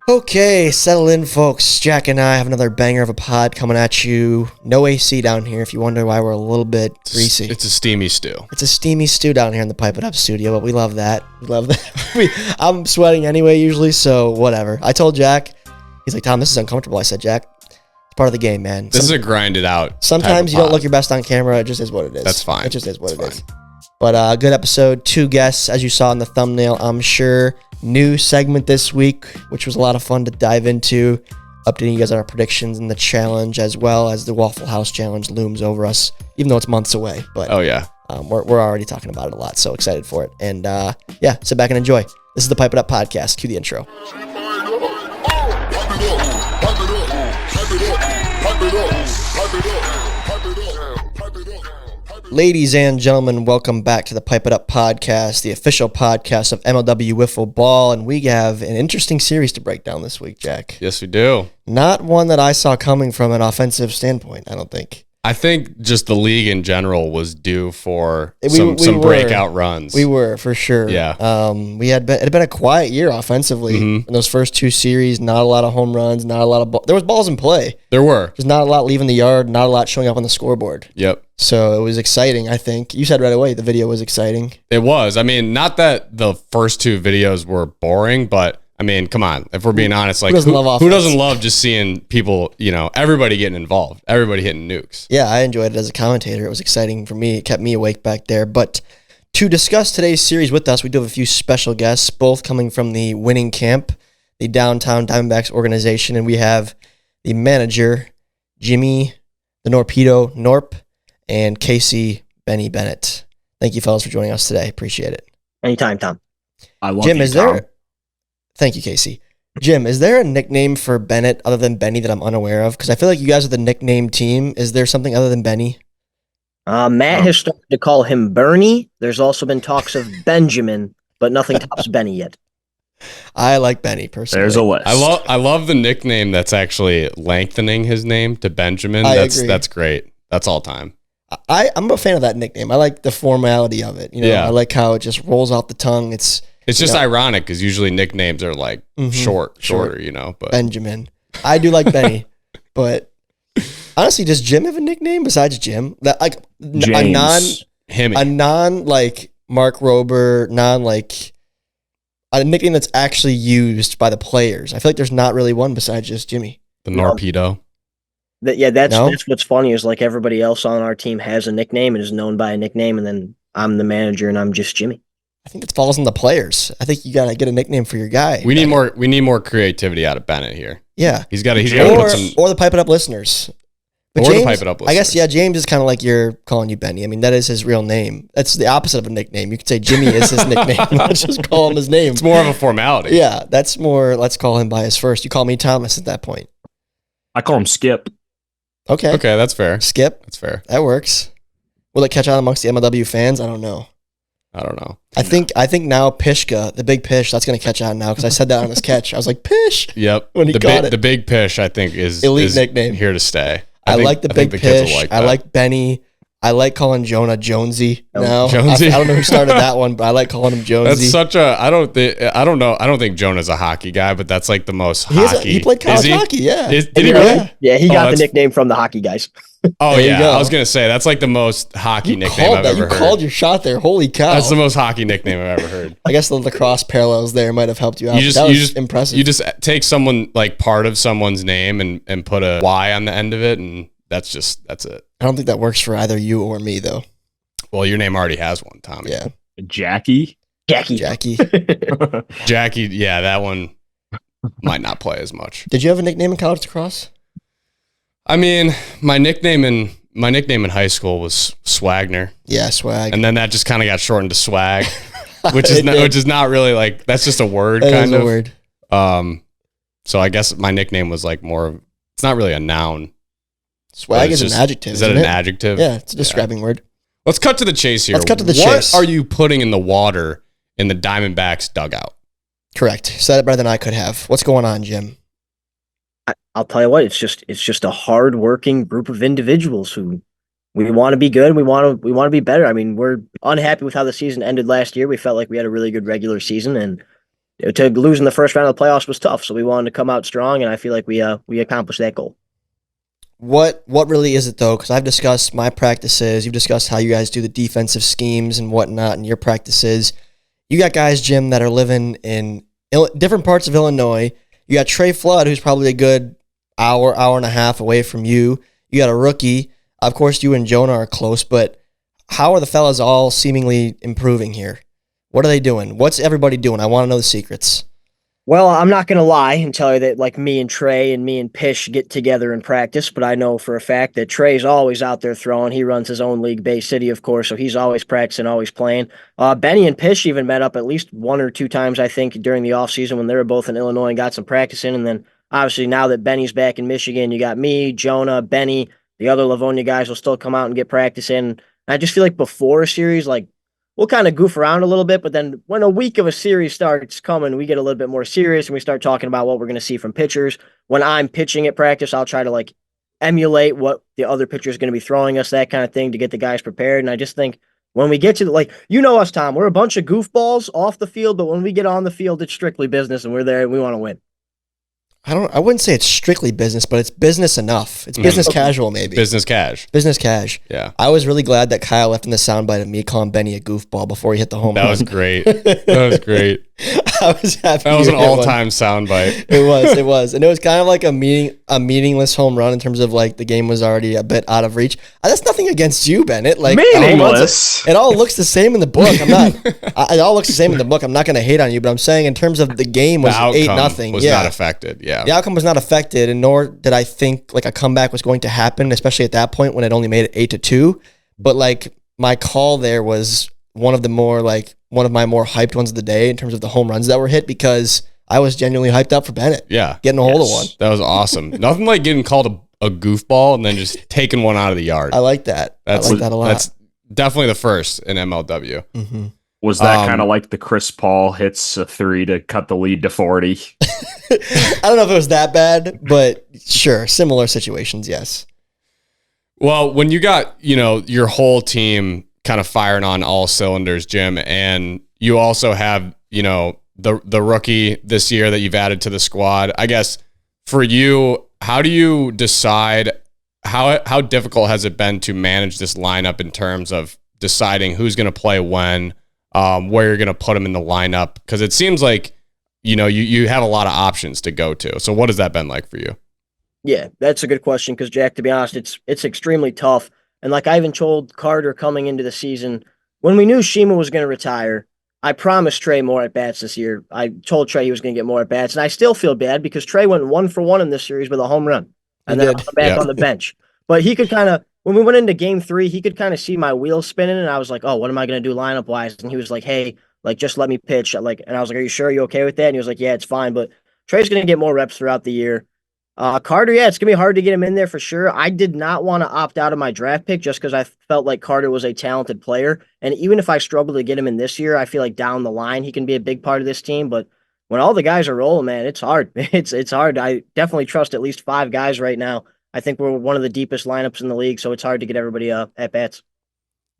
Okay, settle in, folks. Jack and I have another banger of a pod coming at you. No AC down here if you wonder why we're a little bit greasy. It's a steamy stew. It's a steamy stew down here in the Pipe It Up studio, but we love that. We love that. I'm sweating anyway usually, so whatever. I told Jack, he's like, Tom, this is uncomfortable. I said, Jack, it's part of the game, man. This is a grinded out. Sometimes you don't look your best on camera. It just is what it is. That's fine. It just is what it is. But good episode, 2 guests, as you saw in the thumbnail, I'm sure. New segment this week, which was a lot of fun to dive into. Updating you guys on our predictions and the challenge, as well as the Waffle House challenge looms over us, even though it's months away. But oh yeah, we're already talking about it a lot, so excited for it. And yeah, sit back and enjoy. This is the Pipe It Up podcast. Cue the intro. Ladies and gentlemen, welcome back to the Pipe It Up podcast, the official podcast of MLW Wiffle Ball, and we have an interesting series to break down this week, Jack. Yes, we do. Not one that I saw coming from an offensive standpoint, I don't think. I think just the league in general was due for some breakout runs. We were, for sure. Yeah. It had been a quiet year offensively. In those first 2 series, not a lot of home runs, not a lot of there was balls in play. There were. There's not a lot leaving the yard, not a lot showing up on the scoreboard. Yep. So it was exciting, I think. You said right away the video was exciting. It was. I mean, not that the first 2 videos were boring, but I mean, come on. If we're being honest, like who doesn't love just seeing people, everybody getting involved, everybody hitting nukes? Yeah, I enjoyed it as a commentator. It was exciting for me. It kept me awake back there. But to discuss today's series with us, we do have a few special guests, both coming from the winning camp, the Downtown Diamondbacks organization, and we have the manager, Jimmy, the Knorp, and Casey Bennett. Thank you, fellas, for joining us today. Appreciate it. Anytime, Tom. Jim, Thank you, Casey. Jim, is there a nickname for Bennett other than Benny that I'm unaware of? Because I feel like you guys are the nickname team. Is there something other than Benny? Matt has started to call him Bernie. There's also been talks of Benjamin, but nothing tops Benny yet. I like Benny personally. There's a list. I love the nickname that's actually lengthening his name to Benjamin. That's great. That's all time. I'm a fan of that nickname. I like the formality of it. I like how it just rolls off the tongue. It's just ironic because usually nicknames are like shorter, but Benjamin. I do like Benny, but honestly, does Jim have a nickname besides Jim? That like James. a non like Mark Rober, a nickname that's actually used by the players. I feel like there's not really one besides just Jimmy. The Norpedo. That's what's funny is like everybody else on our team has a nickname and is known by a nickname, and then I'm the manager and I'm just Jimmy. I think it falls on the players. I think you gotta get a nickname for your guy. We need more creativity out of Bennett here. Yeah, he's got to put some, or the Pipe It Up listeners. But James, the Pipe It Up listeners. I guess James is kind of like you're calling you Benny. I mean, that is his real name. That's the opposite of a nickname. You could say Jimmy is his nickname. Let's just call him his name. It's more of a formality. Yeah, that's more. Let's call him by his first. You call me Thomas at that point. I call him Skip. Okay, that's fair. Skip. That's fair. That works. Will it catch on amongst the MLW fans? I don't know. I think now Pishka, the big Pish, that's going to catch on now because I said that on this catch. I was like, Pish. Yep. When he caught it. The big Pish, I think, is elite nickname here to stay. I like the big Pish. I like Benny. I like calling Jonah Jonesy now. Jonesy. I don't know who started that one, but I like calling him Jonesy. That's such a. I don't think Jonah's a hockey guy, but that's like the most hockey. He played college hockey. Yeah. Did he really? Yeah, he got the nickname from the hockey guys. Oh yeah, I was gonna say that's like the most hockey nickname I've ever heard. You called your shot there. Holy cow! That's the most hockey nickname I've ever heard. I guess the lacrosse parallels there might have helped you out. That was impressive. You just take someone like part of someone's name and put a Y on the end of it, and that's it. I don't think that works for either you or me though. Well, your name already has one, Tommy. Yeah, Jackie. Jackie. Yeah, that one might not play as much. Did you have a nickname in college lacrosse? I mean, my nickname in high school was Swagner. Yeah, Swag. And then that just kind of got shortened to Swag, which is not really like, that's just a word. That is a word. So I guess my nickname was like more. It's not really a noun. Swag is an adjective. Is that an adjective? Yeah, it's a describing word. Let's cut to the chase here. What are you putting in the water in the Diamondbacks dugout? Correct. Said it better than I could have. What's going on, Jim? I'll tell you what. It's just a hard-working group of individuals who we want to be good. We want to be better. I mean, we're unhappy with how the season ended last year. We felt like we had a really good regular season, and to lose in the first round of the playoffs was tough. So we wanted to come out strong, and I feel like we accomplished that goal. What really is it though? Because I've discussed my practices. You've discussed how you guys do the defensive schemes and whatnot in your practices. You got guys, Jim, that are living in different parts of Illinois. You got Trey Flood, who's probably a good hour and a half away from you. You got a rookie. Of course, you and Jonah are close, but how are the fellas all seemingly improving here? What are they doing? What's everybody doing? I want to know the secrets. Well, I'm not going to lie and tell you that like me and Trey and me and Pish get together in practice, but I know for a fact that Trey's always out there throwing. He runs his own league, Bay City, of course, so he's always practicing, always playing. Benny and Pish even met up at least 1 or 2 times, I think, during the offseason when they were both in Illinois and got some practice in. And then obviously now that Benny's back in Michigan, you got me, Jonah, Benny, the other Livonia guys will still come out and get practice in. I just feel like before a series, like, we'll kind of goof around a little bit, but then when a week of a series starts coming, we get a little bit more serious and we start talking about what we're going to see from pitchers. When I'm pitching at practice, I'll try to like emulate what the other pitcher is going to be throwing us, that kind of thing, to get the guys prepared. And I just think when we get to like, you know us, Tom, we're a bunch of goofballs off the field, but when we get on the field, it's strictly business and we're there and we want to win. I wouldn't say it's strictly business, but it's business enough. It's business casual, maybe. Business cash. Business cash. Yeah. I was really glad that Kyle left in the soundbite of me calling Benny a goofball before he hit the home run. That was great. That was great. I was happy. That was an all-time soundbite. It was. And it was kind of like a meaningless home run in terms of like the game was already a bit out of reach. That's nothing against you, Bennett. Like meaningless. It all looks the same in the book. It all looks the same in the book. I'm not going to hate on you, but I'm saying in terms of the game was 8-0. Was not affected. Yeah. The outcome was not affected, and nor did I think like a comeback was going to happen, especially at that point when it only made it 8-2. But like my call there was one of my more hyped ones of the day in terms of the home runs that were hit, because I was genuinely hyped up for Bennett. Yeah. Getting a hold of one. That was awesome. Nothing like getting called a goofball and then just taking one out of the yard. I like that. I like that a lot. That's definitely the first in MLW. Mm-hmm. Was that kind of like the Chris Paul hits a 3 to cut the lead to 40? I don't know if it was that bad, but sure. Similar situations, yes. Well, when you got, your whole team kind of firing on all cylinders, Jim, and you also have, the rookie this year that you've added to the squad, I guess for you, how do you decide how difficult has it been to manage this lineup in terms of deciding who's going to play when, where you're going to put them in the lineup? Because it seems like, you have a lot of options to go to. So what has that been like for you? Yeah, that's a good question because, Jack, to be honest, it's extremely tough. And like I even told Carter coming into the season, when we knew Shima was going to retire, I promised Trey more at-bats this year. I told Trey he was going to get more at-bats, and I still feel bad because Trey went 1-for-1 in this series with a home run. And then back on the bench. But he could kind of, when we went into game 3, he could kind of see my wheels spinning, and I was like, oh, what am I going to do lineup-wise? And he was like, hey, like, just let me pitch. And I was like, are you sure? Are you okay with that? And he was like, yeah, it's fine. But Trey's going to get more reps throughout the year. Carter, yeah, it's going to be hard to get him in there for sure. I did not want to opt out of my draft pick just because I felt like Carter was a talented player. And even if I struggle to get him in this year, I feel like down the line he can be a big part of this team. But when all the guys are rolling, man, it's hard. It's hard. I definitely trust at least 5 guys right now. I think we're one of the deepest lineups in the league, so it's hard to get everybody at bats.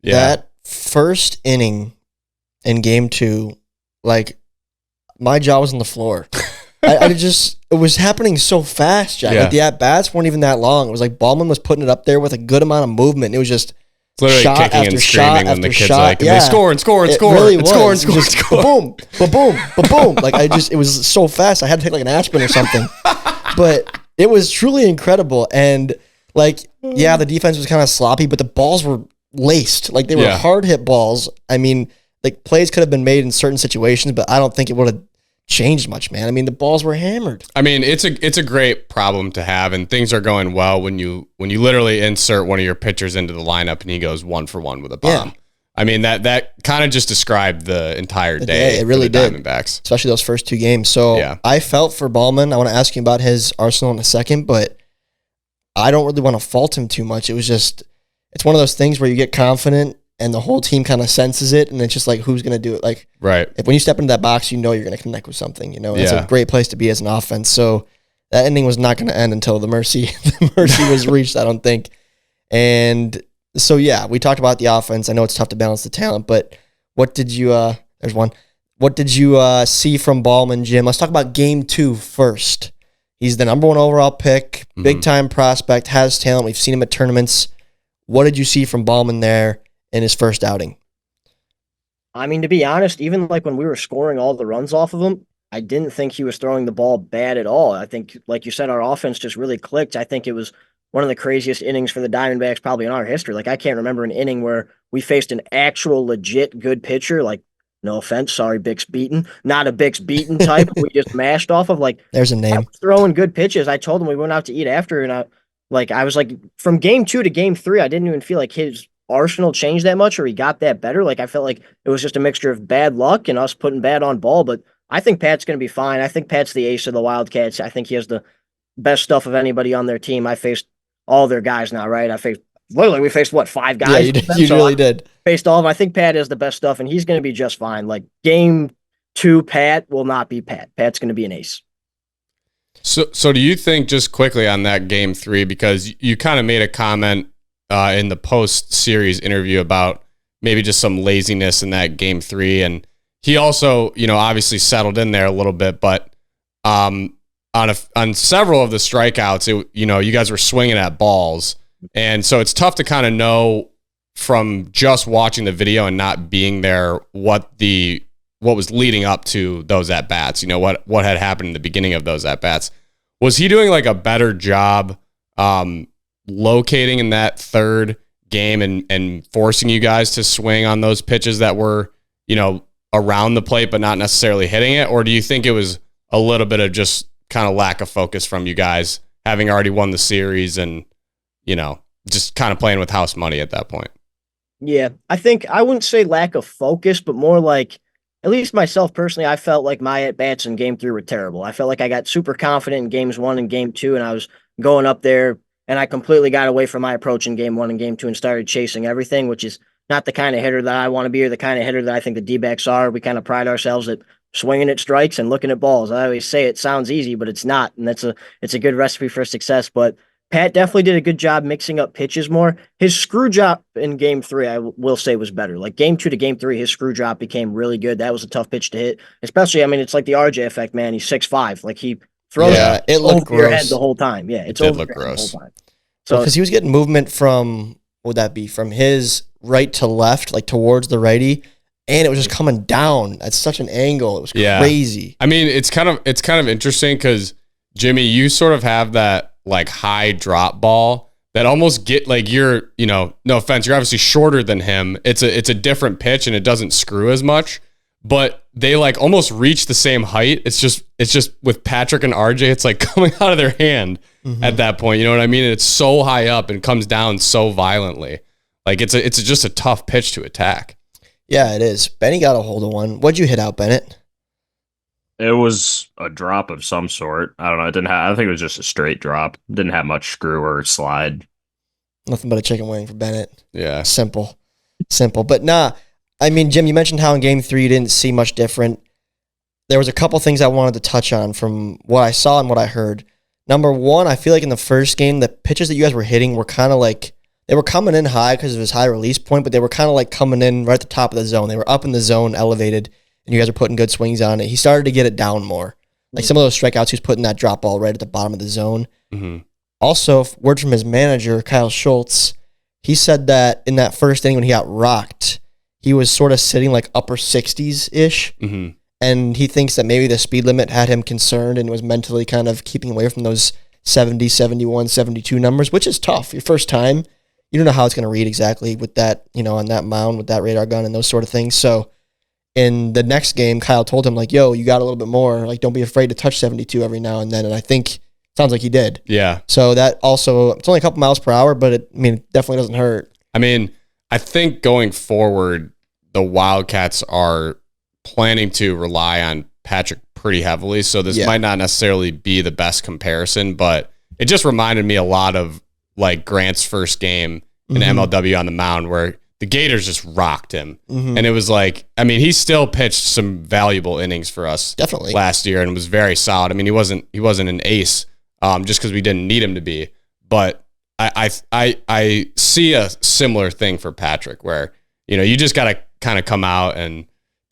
Yeah. That first inning in game 2, like, my jaw was on the floor. It was happening so fast, Jack. Yeah. Like, the at-bats weren't even that long. It was like Ballman was putting it up there with a good amount of movement. It was just literally shot kicking after and shot screaming when the after kid's shot. like, and they score and score and It score really and was. score and score and Just score. Boom, boom, boom. Like, it was so fast. I had to take like an aspirin or something. But it was truly incredible. And like, yeah, the defense was kind of sloppy, but the balls were laced. Like, they were hard hit balls. I mean, like, plays could have been made in certain situations, but I don't think it would have changed much, man. I mean, the balls were hammered. I mean, it's a great problem to have, and things are going well when you literally insert one of your pitchers into the lineup and he goes 1-for-1 with a bomb. Yeah. I mean, that kind of just described the entire day. It really did. Diamondbacks, especially those first 2 games. So I felt for Ballman. I want to ask you about his arsenal in a second, but I don't really want to fault him too much. It was just, it's one of those things where you get confident and the whole team kind of senses it, and it's just like, who's going to do it? Like, right. When you step into that box, you know you're going to connect with something. It's a great place to be as an offense. So that inning was not going to end until the mercy was reached, I don't think. And so, yeah, we talked about the offense. I know it's tough to balance the talent, but what did you, there's one. What did you see from Ballman, Jim? Let's talk about game 2 first. He's the number 1 overall pick, big-time prospect, has talent. We've seen him at tournaments. What did you see from Ballman there in his first outing? I mean, to be honest, even like when we were scoring all the runs off of him, I didn't think he was throwing the ball bad at all. I think, like you said, our offense just really clicked. I think it was one of the craziest innings for the Diamondbacks probably in our history. Like, I can't remember an inning where we faced an actual legit good pitcher. Like, no offense, sorry, Bix Beaton. Not a Bix Beaton type we just mashed off of. Like, there's a name. Throwing good pitches. I told him we went out to eat after, and I was like, from game 2 to game 3, I didn't even feel like his arsenal changed that much or he got that better. Like, I felt like it was just a mixture of bad luck and us putting bad on ball. But I think Pat's going to be fine. I think Pat's the ace of the Wildcats. I think he has the best stuff of anybody on their team. I faced all their guys now, right? We faced what, 5 guys? Yeah, you really did. Faced all of them. I think Pat has the best stuff, and he's going to be just fine. Like, game 2, Pat will not be Pat. Pat's going to be an ace. So do you think, just quickly on that game 3, because you kind of made a comment in the post-series interview about maybe just some laziness in that game 3, and he also, obviously settled in there a little bit, but on several of the strikeouts, you guys were swinging at balls, and so it's tough to kind of know from just watching the video and not being there what was leading up to those at bats. What had happened in the beginning of those at bats. Was he doing like a better job locating in that third game and forcing you guys to swing on those pitches that were, around the plate but not necessarily hitting it? Or do you think it was a little bit of just kind of lack of focus from you guys having already won the series and, just kind of playing with house money at that point? Yeah, I think I wouldn't say lack of focus, but more like, at least myself personally, I felt like my at-bats in game 3 were terrible. I felt like I got super confident in games 1 and game 2, and I was going up there, and I completely got away from my approach in game 1 and game 2 and started chasing everything, which is not the kind of hitter that I want to be or the kind of hitter that I think the D-backs are. We kind of pride ourselves at swinging at strikes and looking at balls. I always say it sounds easy, but it's not, and it's a good recipe for success. But Pat definitely did a good job mixing up pitches more. His screw drop in game 3, I will say, was better. Like game 2 to game 3, his screw drop became really good. That was a tough pitch to hit, especially, it's like the RJ effect, man. He's 6'5". Like, he throws it looked over your head gross the whole time. Yeah, it's over your head the whole time. So, because he was getting movement from, what would that be, from his right to left, like towards the righty, and it was just coming down at such an angle. It was crazy. It's kind of interesting because, Jimmy, you sort of have that like high drop ball that almost get like you're, no offense, you're obviously shorter than him. It's a different pitch and it doesn't screw as much, but they like almost reach the same height. It's just with Patrick and RJ, it's like coming out of their hand at that point. You know what I mean? And it's so high up and comes down so violently. Like it's just a tough pitch to attack. Yeah, it is. Benny got a hold of one. What'd you hit out, Bennett? It was a drop of some sort. I don't know. I think it was just a straight drop. Didn't have much screw or slide. Nothing but a chicken wing for Bennett. Yeah. Simple. But nah, Jim, you mentioned how in game 3 you didn't see much different. There was a couple things I wanted to touch on from what I saw and what I heard. Number 1, I feel like in the first game, the pitches that you guys were hitting were kind of like, they were coming in high because of his high release point, but they were kind of like coming in right at the top of the zone. They were up in the zone, elevated, and you guys are putting good swings on it. He started to get it down more. Like some of those strikeouts, he was putting that drop ball right at the bottom of the zone. Mm-hmm. Also, word from his manager, Kyle Schultz, he said that in that first inning when he got rocked, he was sort of sitting like upper 60s-ish, and he thinks that maybe the speed limit had him concerned and was mentally kind of keeping away from those 70, 71, 72 numbers, which is tough. Your first time, you don't know how it's going to read exactly with that, on that mound with that radar gun and those sort of things. So in the next game, Kyle told him, like, yo, you got a little bit more. Like, don't be afraid to touch 72 every now and then. And I think, sounds like he did. Yeah. So that also, it's only a couple miles per hour, but it definitely doesn't hurt. I think going forward, the Wildcats are planning to rely on Patrick pretty heavily. So this might not necessarily be the best comparison, but it just reminded me a lot of like Grant's first game in MLW on the mound where the Gators just rocked him. And it was like, he still pitched some valuable innings for us Definitely last year and was very solid. He wasn't an ace just because we didn't need him to be. But I see a similar thing for Patrick where, you just got to kind of come out and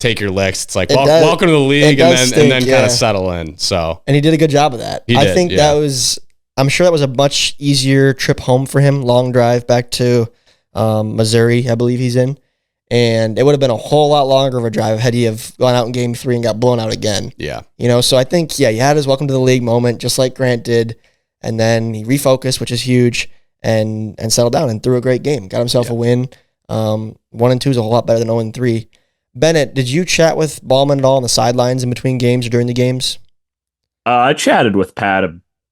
take your licks. It's like, It does- welcome to the league, and then stink, kind yeah. of settle in. So, And he did a good job of that. He I did, think yeah. I'm sure that was a much easier trip home for him. Long drive back to Missouri, I believe he's in. And it would have been a whole lot longer of a drive had he have gone out in game 3 and got blown out again. yeah. So I think, he had his welcome to the league moment, just like Grant did. And then he refocused, which is huge, and settled down and threw a great game. Got himself a win. 1 and 2 is a whole lot better than 0 and 3. Bennett, did you chat with Ballman at all on the sidelines in between games or during the games? I chatted with Pat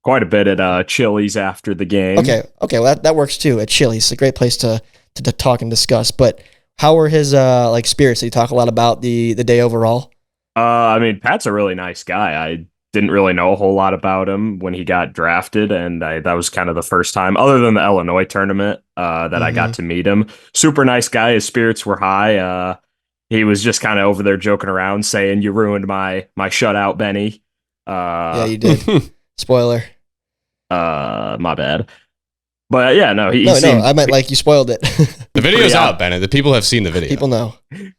quite a bit at Chili's after the game. Okay. Well, that works too. At Chili's, it's a great place to talk and discuss. But how were his spirits? Did he talk a lot about the day overall? I mean, Pat's a really nice guy. I didn't really know a whole lot about him when he got drafted, and that was kind of the first time, other than the Illinois tournament, that I got to meet him. Super nice guy. His spirits were high. He was just kind of over there joking around, saying, "You ruined my shutout, Benny." Yeah, you did. Spoiler. My bad. But yeah, no, he No, seemed, I meant like you spoiled it. The video's Pretty out, Bennett. The people have seen the video. People know.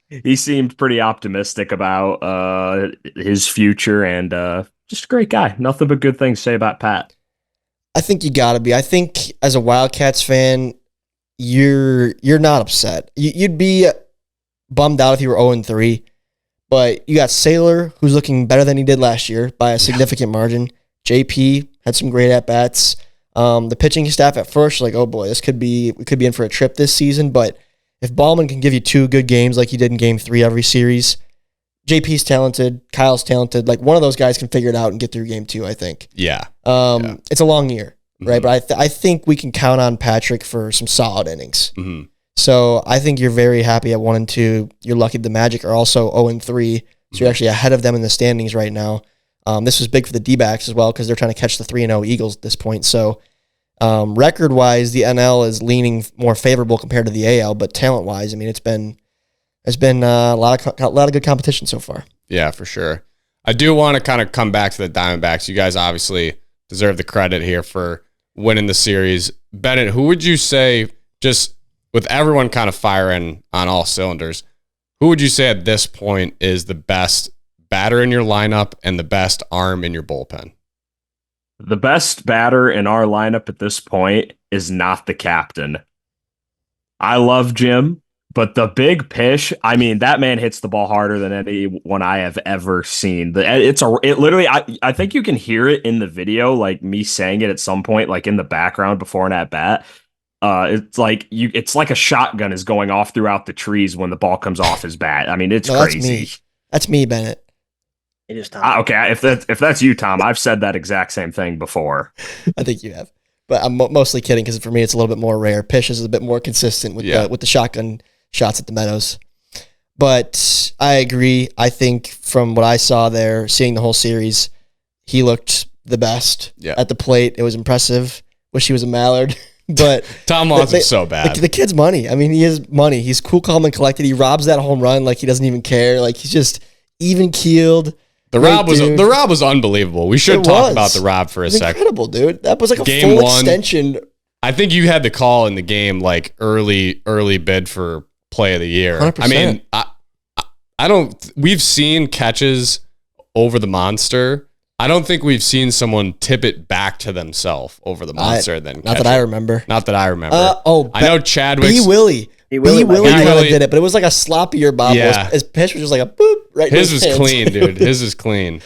he seemed pretty optimistic about his future, and just a great guy. Nothing but good things to say about Pat. I think you gotta be. I think as a Wildcats fan, you're not upset. You'd be bummed out if you were 0 and 3, but you got Saylor, who's looking better than he did last year by a significant margin. JP had some great at bats. The pitching staff at first, like, oh boy, we could be in for a trip this season. But if Ballman can give you 2 good games like he did in game 3 every series, JP's talented, Kyle's talented. Like, one of those guys can figure it out and get through game 2, I think. Yeah. It's a long year, right? But I think we can count on Patrick for some solid innings. Mm-hmm. So I think you're very happy at 1 and 2. You're lucky the Magic are also 0 and 3. So you're actually ahead of them in the standings right now. This was big for the D-backs as well because they're trying to catch the 3-0 Eagles at this point. So record-wise, the NL is leaning more favorable compared to the AL, but talent-wise, I mean, there's been a lot of good competition so far. Yeah, for sure. I do want to kind of come back to the Diamondbacks. You guys obviously deserve the credit here for winning the series. Bennett, who would you say, just with everyone kind of firing on all cylinders, who would you say at this point is the best batter in your lineup and the best arm in your bullpen? The best batter in our lineup at this point is not the captain. I love Jim, but the big pitch, I mean, that man hits the ball harder than anyone I have ever seen. It literally, I think you can hear it in the video, like me saying it at some point, like in the background before an at bat. It's like a shotgun is going off throughout the trees when the ball comes off his bat. I mean, it's crazy. That's me, Bennett. It is Tom. Okay, if that's you, Tom, I've said that exact same thing before. I think you have. But I'm mostly kidding because for me, it's a little bit more rare. Pish is a bit more consistent with the shotgun shots at the Meadows. But I agree. I think from what I saw there, seeing the whole series, he looked the best at the plate. It was impressive. Wish he was a Mallard. But Tom wants him so bad. The kid's money. I mean, he is money. He's cool, calm, and collected. He robs that home run like he doesn't even care. Like, he's just even-keeled. The rob was unbelievable. We should talk about the rob for a second. Incredible, dude. That was like a Game full 1, extension. I think you had the call in the game, like early bid for play of the year. 100%. I mean, I don't. We've seen catches over the monster. I don't think we've seen someone tip it back to themselves over the monster. Not that I remember. Not that I remember. I know Chadwick. B. Willie kind of did it, but it was like a sloppier bob. Yeah. His pitch was just like a boop right. His in was hands. clean, dude. His is clean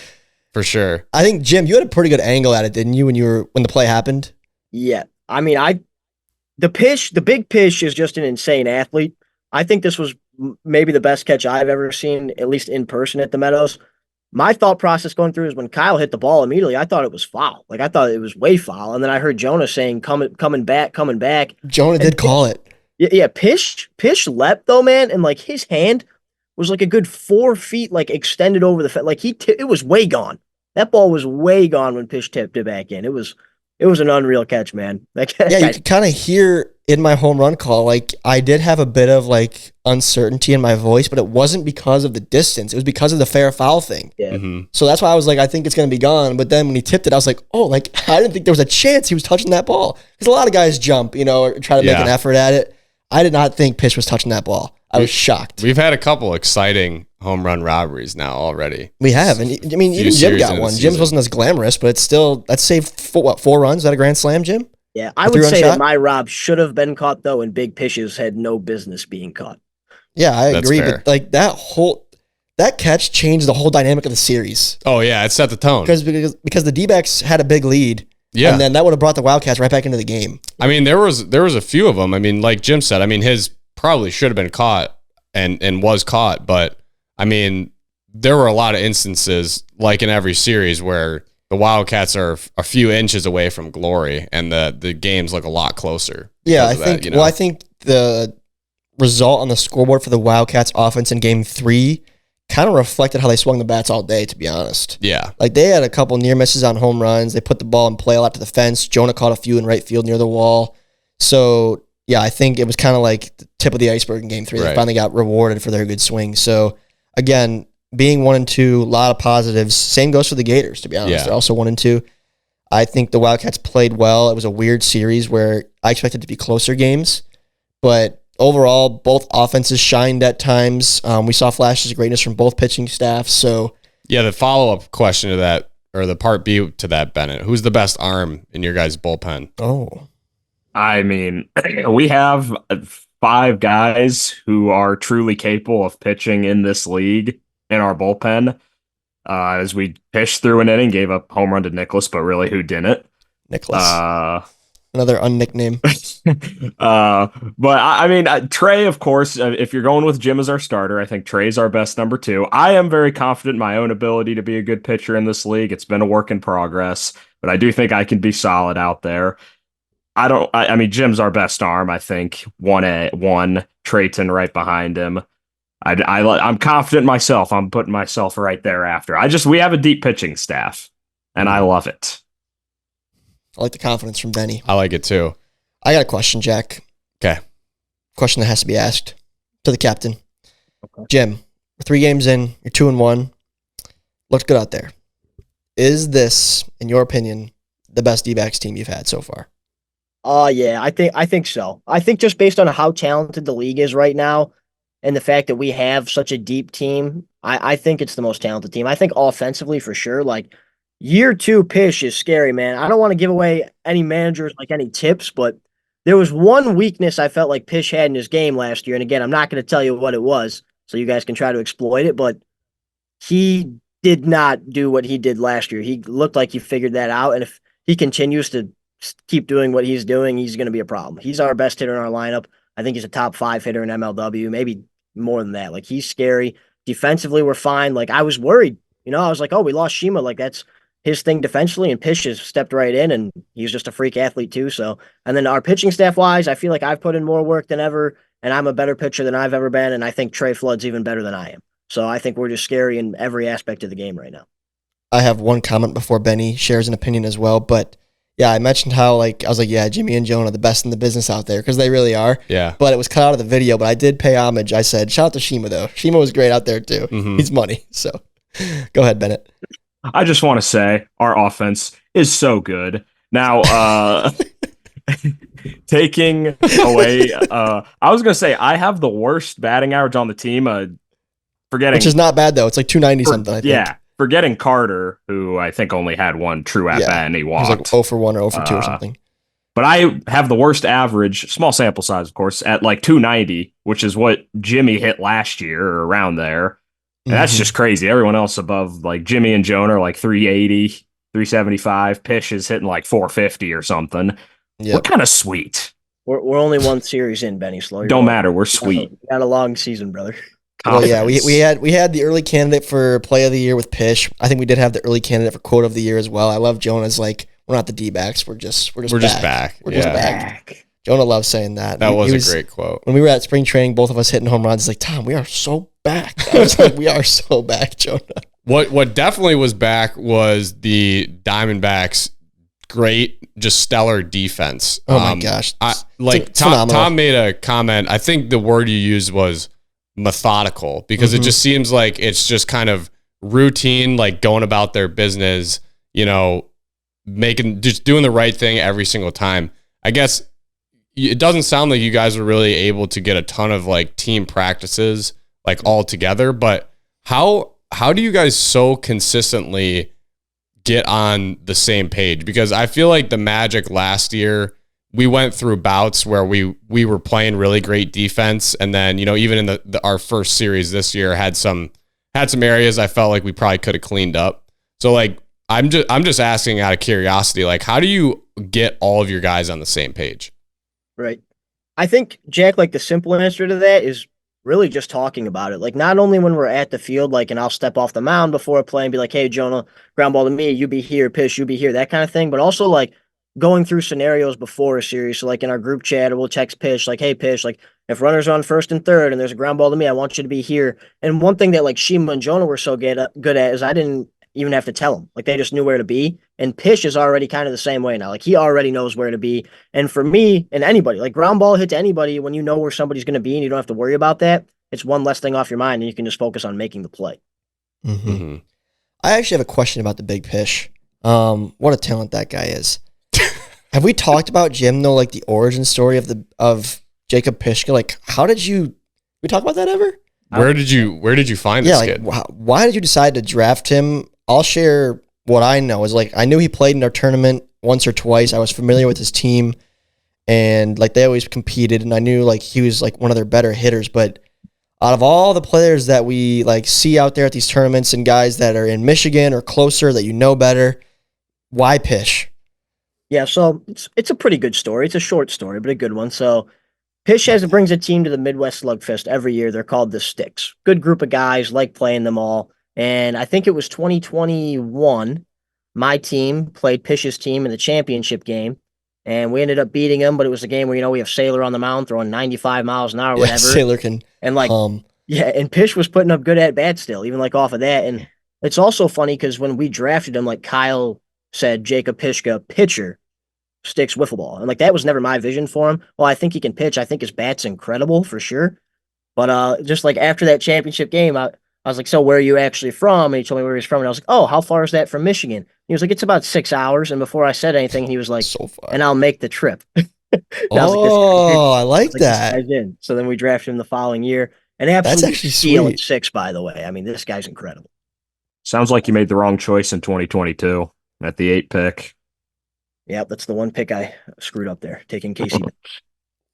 for sure. I think Jim, you had a pretty good angle at it, didn't you? When the play happened. Yeah, I mean, the big pitch is just an insane athlete. I think this was maybe the best catch I've ever seen, at least in person at the Meadows. My thought process going through is when Kyle hit the ball immediately, I thought it was foul. Like, I thought it was way foul. And then I heard Jonah saying, coming back. Jonah did call it. Yeah, Pish leapt though, man. And like his hand was like a good 4 feet, like extended over the fence. Like it was way gone. That ball was way gone when Pish tipped it back in. It was an unreal catch, man. You could kind of hear in my home run call, like I did have a bit of like uncertainty in my voice, but it wasn't because of the distance. It was because of the fair foul thing. Yeah. Mm-hmm. So that's why I was like, I think it's going to be gone. But then when he tipped it, I was like, oh, like I didn't think there was a chance he was touching that ball. Because a lot of guys jump, or try to make an effort at it. I did not think Pish was touching that ball. I was shocked. We've had a couple exciting home run robberies now already. We have. And I mean, even Jim got one. Jim's wasn't as glamorous, but it's still, that saved 4 runs. Is that a grand slam, Jim? Yeah, I would say that my rob should have been caught, though, and Big Pishes had no business being caught. Yeah, I agree. But like that catch changed the whole dynamic of the series. Oh, yeah, it set the tone. Because the D-backs had a big lead. Yeah. And then that would have brought the Wildcats right back into the game. I mean, there was a few of them. I mean, like Jim said, I mean, his probably should have been caught and was caught. But, I mean, there were a lot of instances, like in every series, where the Wildcats are a few inches away from glory, and the games look a lot closer. Yeah, I think. Well, I think the result on the scoreboard for the Wildcats offense in Game 3 kind of reflected how they swung the bats all day. To be honest, yeah, like they had a couple near misses on home runs. They put the ball in play a lot to the fence. Jonah caught a few in right field near the wall. So yeah, I think it was kind of like the tip of the iceberg in Game 3. They finally got rewarded for their good swing. So again, being 1-2, a lot of positives. Same goes for the Gators, to be honest. They're also 1-2. I think the Wildcats played well. It was a weird series where I expected it to be closer games, but overall, both offenses shined at times. We saw flashes of greatness from both pitching staffs. So yeah, the follow-up question to that, or the part B to that, Bennett, who's the best arm in your guys' bullpen? Oh, I mean, we have 5 guys who are truly capable of pitching in this league in our bullpen. As we pitched through an inning, gave up home run to Nicholas, but really, who didn't? Nicholas. Another unnickname. But I mean, Trey, of course, if you're going with Jim as our starter, I think Trey's our best number 2. I am very confident in my own ability to be a good pitcher in this league. It's been a work in progress, but I do think I can be solid out there. I mean, Jim's our best arm, I think. 1A1, Trayton right behind him. I'm confident in myself. I'm putting myself right there after. We have a deep pitching staff, and I love it. I like the confidence from Benny. I like it too. I got a question, Jack. Okay. Question that has to be asked to the captain. Okay. Jim, we're 3 games in. You're 2-1. Looked good out there. Is this, in your opinion, the best D-backs team you've had so far? Yeah, I think so. I think just based on how talented the league is right now, and the fact that we have such a deep team, I think it's the most talented team. I think offensively for sure. Like year 2 Pish is scary, man. I don't want to give away any managers like any tips, but there was one weakness I felt like Pish had in his game last year. And again, I'm not going to tell you what it was, so you guys can try to exploit it, but he did not do what he did last year. He looked like he figured that out. And if he continues to keep doing what he's doing, he's going to be a problem. He's our best hitter in our lineup. I think he's a top 5 hitter in MLW, maybe more than that. Like he's scary. Defensively, we're fine. Like I was worried, I was like, oh, we lost Shima. Like that's his thing defensively, and Pish has stepped right in, and he's just a freak athlete too. So, and then our pitching staff wise, I feel like I've put in more work than ever, and I'm a better pitcher than I've ever been. And I think Trey Flood's even better than I am. So I think we're just scary in every aspect of the game right now. I have one comment before Benny shares an opinion as well, but yeah, I mentioned how I was like, yeah, Jimmy and Joan are the best in the business out there because they really are. Yeah. But it was cut out of the video, but I did pay homage. I said, shout out to Shima though. Shima was great out there too. Mm-hmm. He's money. So go ahead, Bennett. I just want to say our offense is so good. Now, taking away, I was going to say I have the worst batting average on the team. Forgetting, which is not bad though. It's like 290 something. I think. Yeah. Forgetting Carter, who I think only had one true at bat and he walked. He was like 0 for 1 or 0 for 2 or something. But I have the worst average, small sample size, of course, at like 290, which is what Jimmy hit last year or around there. And that's just crazy. Everyone else above, like Jimmy and Joan are like 380, 375. Pish is hitting like 450 or something. Yep. We're kind of sweet. We're only one series in, Benny. Slow. Don't matter. We're sweet. We got a long season, brother. Well, yeah, we had the early candidate for play of the year with Pish. I think we did have the early candidate for quote of the year as well. I love Jonah's like, we're not the D-backs. We're just back. We're just back. Jonah loves saying that. That was a great quote. When we were at spring training, both of us hitting home runs. He's like, Tom, we are so back. I was like, we are so back, Jonah. What definitely was back was the Diamondbacks' great, just stellar defense. Oh my gosh. Tom made a comment. I think the word you used was methodical, because it just seems like it's just kind of routine, like going about their business, just doing the right thing every single time. I guess, it doesn't sound like you guys were really able to get a ton of like team practices like all together, but how do you guys so consistently get on the same page? Because I feel like the Magic last year, we went through bouts where we were playing really great defense, and then, you know, even in our first series this year had some areas I felt like we probably could have cleaned up. So like I'm just asking out of curiosity, like how do you get all of your guys on the same page? Right. I think, Jack, like the simple answer to that is really just talking about it. Like not only when we're at the field, like, and I'll step off the mound before a play and be like, hey, Jonah, ground ball to me, you be here, Pish, you be here, that kind of thing. But also like going through scenarios before a series. So like in our group chat, we'll text Pish, like, hey, Pish, like if runners are on first and third and there's a ground ball to me, I want you to be here. And one thing that like Shima and Jonah were so good at is I didn't even have to tell them. Like they just knew where to be. And Pish is already kind of the same way now. Like he already knows where to be. And for me and anybody, like ground ball hit to anybody, when you know where somebody's going to be and you don't have to worry about that, it's one less thing off your mind and you can just focus on making the play. Mm-hmm. Mm-hmm. I actually have a question about the big Pish. What a talent that guy is. Have we talked about Jim though, like the origin story of Jacob Pishka? Like we talk about that ever? Where did you find this kid? Why did you decide to draft him? I'll share what I know is like I knew he played in our tournament once or twice. I was familiar with his team, and like they always competed, and I knew like he was like one of their better hitters. But out of all the players that we like see out there at these tournaments and guys that are in Michigan or closer that you know better, why Pish? Yeah, so it's a pretty good story. It's a short story, but a good one. So Pish brings a team to the Midwest Slugfest every year. They're called the Sticks. Good group of guys, like playing them all. And I think it was 2021, my team played Pish's team in the championship game, and we ended up beating them, but it was a game where, you know, we have Sailor on the mound throwing 95 miles an hour or whatever. Sailor can and like, and Pish was putting up good at-bats still, even like off of that. And it's also funny because when we drafted him, like Kyle said, Jacob Pishka, pitcher, Sticks wiffle ball. And like that was never my vision for him. Well, I think he can pitch. I think his bat's incredible for sure. But just like after that championship game, I was like, so where are you actually from? And he told me where he was from. And I was like, oh, how far is that from Michigan? He was like, it's about 6 hours. And before I said anything, he was like, so far. And I'll make the trip. I like that. This guy's in. So then we drafted him the following year. And absolutely steal at 6, by the way. I mean, this guy's incredible. Sounds like you made the wrong choice in 2022 at the 8 pick. Yep, that's the one pick I screwed up there, taking Casey.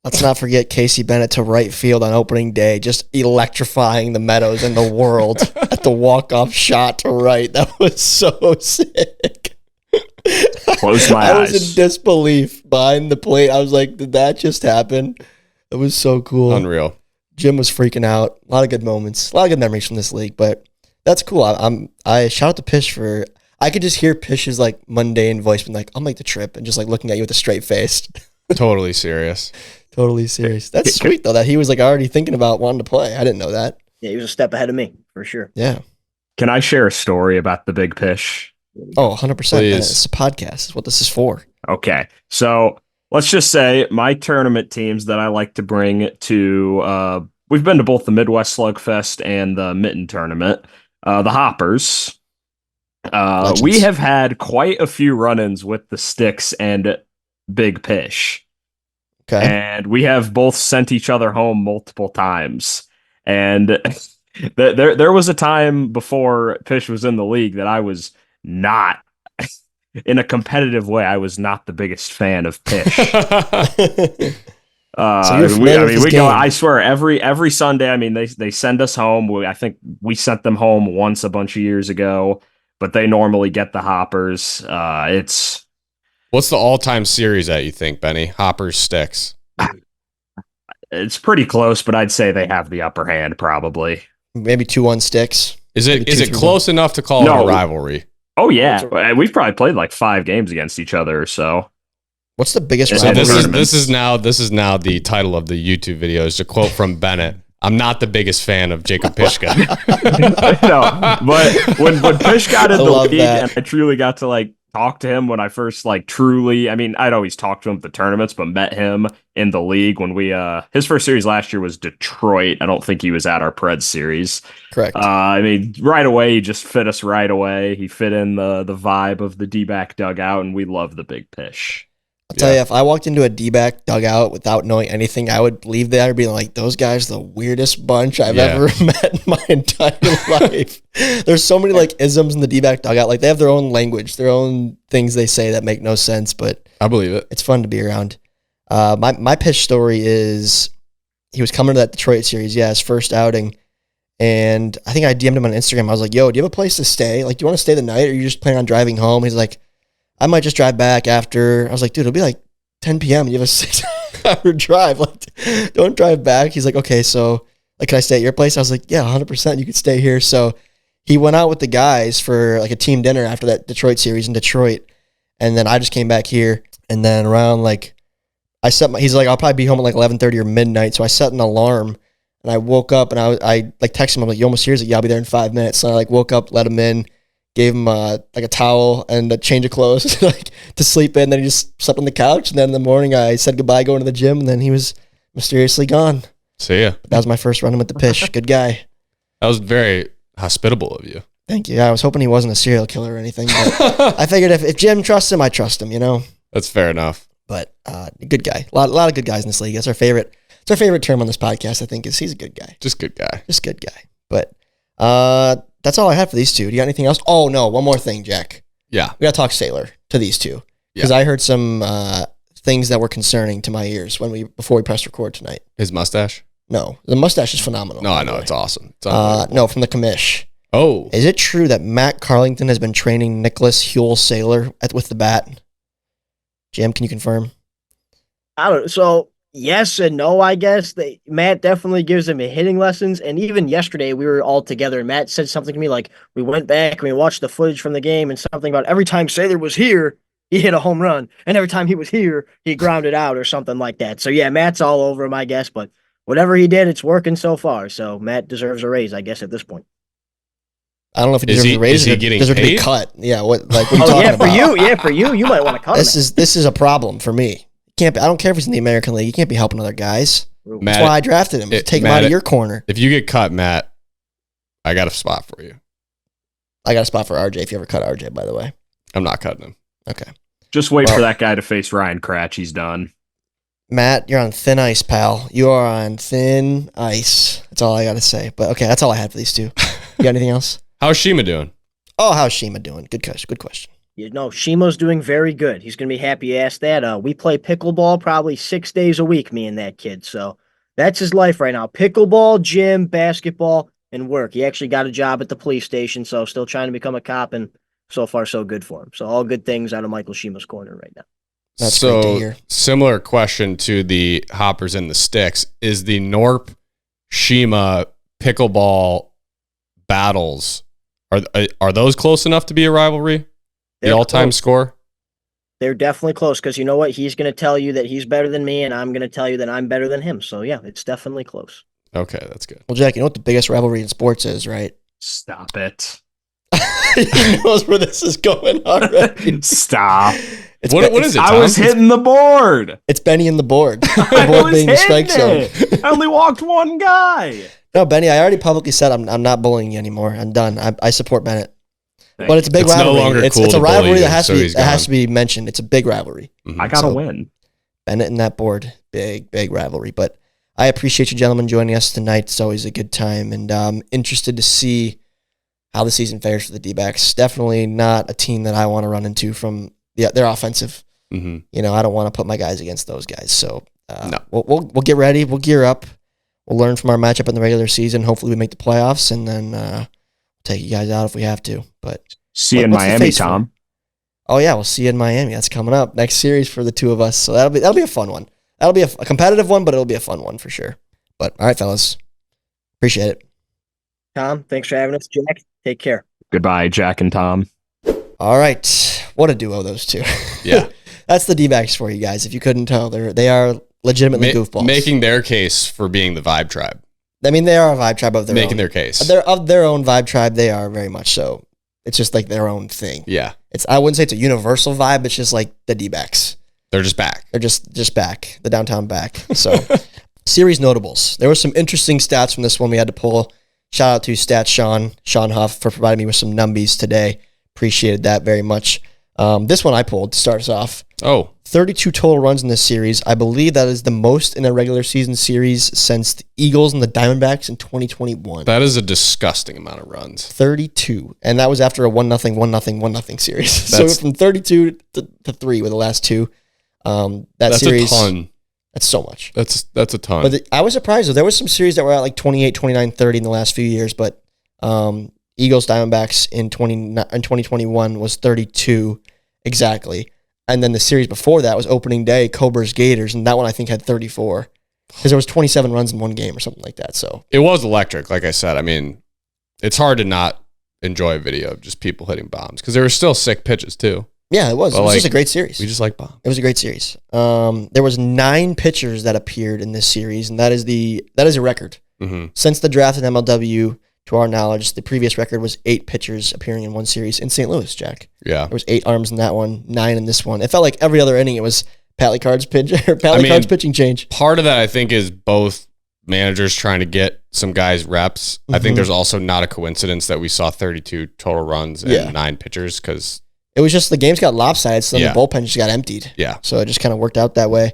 Let's not forget Casey Bennett to right field on opening day, just electrifying the Meadows and the world at the walk-off shot to right. That was so sick. Close my eyes. I was in disbelief behind the plate. I was like, did that just happen? It was so cool. Unreal. Jim was freaking out. A lot of good moments. A lot of good memories from this league, but that's cool. I shout out to Pish for... I could just hear Pish's like mundane voice being like, I'll make the trip, and just like looking at you with a straight face. Totally serious. Totally serious. That's sweet though that he was like already thinking about wanting to play. I didn't know that. Yeah, he was a step ahead of me for sure. Yeah. Can I share a story about the big Pish? Oh, 100%. It's a podcast. Is what this is for. Okay. So let's just say my tournament teams that I like to bring to, we've been to both the Midwest Slugfest and the Mitten tournament, the Hoppers. We have had quite a few run-ins with the Sticks and Big Pish. Okay. And we have both sent each other home multiple times. And there was a time before Pish was in the league that I was not, in a competitive way, I was not the biggest fan of Pish. We go. I swear, every Sunday. I mean, they send us home. I think we sent them home once a bunch of years ago, but they normally get the Hoppers. What's the all-time series that you think, Benny? Hoppers, Sticks. It's pretty close, but I'd say they have the upper hand probably. Maybe 2-1 Sticks. Is it close enough to call it a rivalry? Oh yeah, we've probably played like 5 games against each other or so. What's the biggest rivalry? This is now the title of the YouTube video is a quote from Bennett. I'm not the biggest fan of Jacob Pishka. No, but when Pish got in the league and I truly got to like talk to him when I first like truly, I mean, I'd always talked to him at the tournaments, but met him in the league when we, his first series last year was Detroit. I don't think he was at our Preds series. Correct. I mean, right away, he just fit us right away. He fit in the vibe of the D-back dugout, and we love the big Pish. I'll tell you, if I walked into a D-back dugout without knowing anything, I would leave there being like, those guys are the weirdest bunch I've ever met in my entire life. There's so many like isms in the D-back dugout. Like they have their own language, their own things they say that make no sense, but I believe it. It's fun to be around. My pitch story is he was coming to that Detroit series, his first outing. And I think I DM'd him on Instagram. I was like, yo, do you have a place to stay? Like, do you want to stay the night or are you just planning on driving home? He's like, I might just drive back after. I was like, dude, it'll be like 10 p.m. You have a 6-hour drive. Like, don't drive back. He's like, okay, so like, can I stay at your place? I was like, yeah, 100%. You could stay here. So he went out with the guys for like a team dinner after that Detroit series in Detroit. And then I just came back here. And then around like, he's like, I'll probably be home at like 11:30 or midnight. So I set an alarm. And I woke up and I like texted him. I'm like, you almost here? He's like, yeah, I'll be there in 5 minutes. So I like woke up, let him in, gave him like a towel and a change of clothes like to sleep in. Then he just slept on the couch. And then in the morning I said goodbye going to the gym. And then he was mysteriously gone. See ya. That was my first run-in with the Pish. Good guy. That was very hospitable of you. Thank you. Yeah, I was hoping he wasn't a serial killer or anything. But I figured if Jim trusts him, I trust him, you know? That's fair enough. But good guy. A lot of good guys in this league. That's our favorite. It's our favorite term on this podcast, I think, is he's a good guy. Just good guy. Just good guy. But that's all I have for these two. Do you got anything else? Oh, no. One more thing, Jack. Yeah. We got to talk Sailor to these two. Because I heard some things that were concerning to my ears before we pressed record tonight. His mustache? No. The mustache is phenomenal. No, I know. It's awesome. It's no, from the commish. Oh. Is it true that Matt Carlington has been training Nicholas Huel Sailor with the bat? Jim, can you confirm? I don't know. So, yes and no, I guess. Matt definitely gives him hitting lessons. And even yesterday, we were all together, and Matt said something to me like, we went back and we watched the footage from the game, and something about every time Sailor was here, he hit a home run. And every time he was here, he grounded out or something like that. So, yeah, Matt's all over him, I guess. But whatever he did, it's working so far. So, Matt deserves a raise, I guess, at this point. I don't know if he deserves a raise. Is he getting deserves to be paid? cut? Yeah, what are you talking about? For you, you might want to cut him. This is a problem for me. I don't care if he's in the American League. You can't be helping other guys. Matt, that's why I drafted him. Take him out of your corner. If you get cut, Matt, I got a spot for you. I got a spot for RJ if you ever cut RJ, by the way. I'm not cutting him. Okay. Just wait for that guy to face Ryan Cratch. He's done. Matt, you're on thin ice, pal. You are on thin ice. That's all I got to say. But okay, that's all I had for these two. You got anything else? How's Shima doing? Oh, how's Shima doing? Good question. You know, Shima's doing very good. He's going to be happy you asked that. We play pickleball probably 6 days a week, me and that kid. So that's his life right now. Pickleball, gym, basketball, and work. He actually got a job at the police station, so still trying to become a cop, and so far so good for him. So all good things out of Michael Shima's corner right now. That's great to hear. Similar question to the Hoppers and the Sticks. Is the Knorp Shima pickleball battles, are those close enough to be a rivalry? The all-time score? They're definitely close because you know what? He's going to tell you that he's better than me, and I'm going to tell you that I'm better than him. So, yeah, it's definitely close. Okay, that's good. Well, Jack, you know what the biggest rivalry in sports is, right? Stop it. He knows where this is going already. Stop. What is it, Tom? I was hitting the board. It's Benny and the board. The I board was being the hitting strike zone. it. I only walked one guy. No, Benny, I already publicly said I'm not bullying you anymore. I'm done. I support Bennett. But it's a big rivalry. No longer it's cool a to rivalry bully that you, has to be mentioned. It's a big rivalry. Mm-hmm. I gotta win. Bennett and that board, big rivalry. But I appreciate you gentlemen joining us tonight. It's always a good time, and I'm interested to see how the season fares for the D-backs. Definitely not a team that I want to run into from their offensive. Mm-hmm. You know, I don't want to put my guys against those guys. So no. we'll get ready. We'll gear up. We'll learn from our matchup in the regular season. Hopefully we make the playoffs, and then take you guys out if we have to. But see you in Miami, Tom. Oh yeah, we'll see you in Miami. That's coming up. Next series for the two of us. So that'll be a fun one. That'll be a competitive one, but it'll be a fun one for sure. But all right, fellas. Appreciate it. Tom, thanks for having us. Jack, take care. Goodbye, Jack and Tom. All right. What a duo, those two. Yeah. That's the D-backs for you guys. If you couldn't tell, they are legitimately goofballs. Making their case for being the Vibe Tribe. I mean, they are a Vibe Tribe of their own. Making their case. They're of their own Vibe Tribe. They are very much so. It's just like their own thing. Yeah. I wouldn't say it's a universal vibe. It's just like the D-backs. They're just back. They're just back. The downtown back. So, series notables. There were some interesting stats from this one we had to pull. Shout out to Stats Sean Huff, for providing me with some numbies today. Appreciated that very much. This one I pulled to start us off. Oh. 32 total runs in this series. I believe that is the most in a regular season series since the Eagles and the Diamondbacks in 2021. That is a disgusting amount of runs. 32. And that was after a 1-0, 1-0, 1-0 series. So from 32 to 3 with the last two. That's series, a ton. That's so much. That's a ton. But I was surprised, though. There was some series that were at like 28, 29, 30 in the last few years. But Eagles, Diamondbacks in 2021 was 32 exactly. And then the series before that was opening day, Cobras, Gators, and that one I think had 34 because there was 27 runs in one game or something like that. So it was electric, like I said. I mean, it's hard to not enjoy a video of just people hitting bombs because there were still sick pitches too. Yeah, it was. But it was just a great series. We just like bombs. It was a great series. There was 9 pitchers that appeared in this series, and that is a record. Mm-hmm. Since the draft in MLW, to our knowledge, the previous record was 8 pitchers appearing in one series in St. Louis, Jack. Yeah. There was 8 arms in that one, 9 in this one. It felt like every other inning it was Pally Card's pitching change. Part of that, I think, is both managers trying to get some guys reps. I think there's also not a coincidence that we saw 32 total runs and 9 pitchers because it was just the games got lopsided, so then the bullpen just got emptied. Yeah. So it just kind of worked out that way.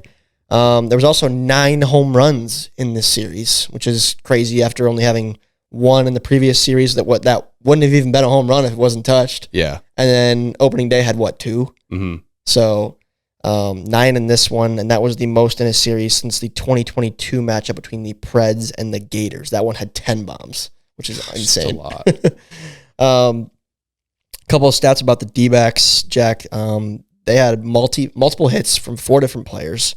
There was also 9 home runs in this series, which is crazy after only having 1 in the previous series that wouldn't have even been a home run if it wasn't touched. Yeah. And then opening day had 2? Mm-hmm. So 9 in this one, and that was the most in a series since the 2022 matchup between the Preds and the Gators. That one had 10 bombs, which is insane. That's a lot. Couple of stats about the D-backs, Jack. They had multiple hits from 4 different players,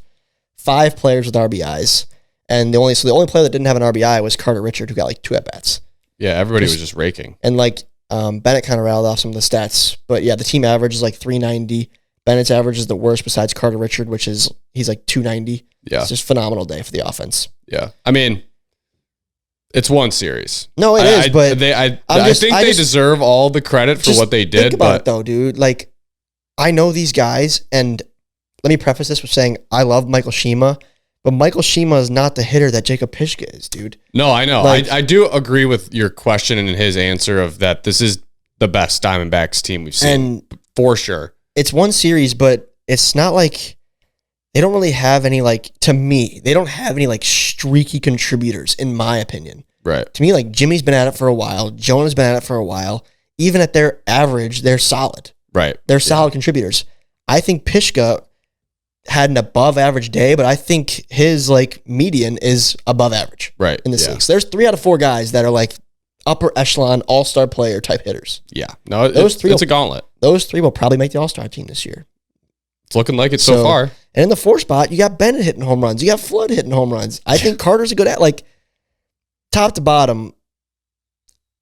5 players with RBIs, and the only player that didn't have an RBI was Carter Richard, who got like 2 at-bats. Yeah, everybody was just raking. And like Bennett kind of rattled off some of the stats, but yeah, the team average is like 390. Bennett's average is the worst besides Carter Richard, which is he's like 290. Yeah, it's just a phenomenal day for the offense. Yeah, I mean, it's one series. No, it is, but I think they deserve all the credit for what they did. Think about it though, dude. Like, I know these guys, and let me preface this with saying I love Michael Shima, but Michael Shima is not the hitter that Jacob Pishka is, dude. No, I know. I do agree with your question and his answer of that this is the best Diamondbacks team we've seen, for sure. It's one series, but it's not like they don't really have any, like, to me, they don't have any, like, streaky contributors, in my opinion. Right. To me, like, Jimmy's been at it for a while. Jonah's been at it for a while. Even at their average, they're solid. Right. They're solid contributors. I think Pishka had an above average day, but I think his, like, median is above average. Right. In this league. So there's 3 out of 4 guys that are, like, upper echelon all-star player type hitters. Yeah. No, it's a gauntlet. Those 3 will probably make the all-star team this year. It's looking like it so far. And in the 4 spot, you got Bennett hitting home runs. You got Flood hitting home runs. I think Carter's a good at, like, top to bottom,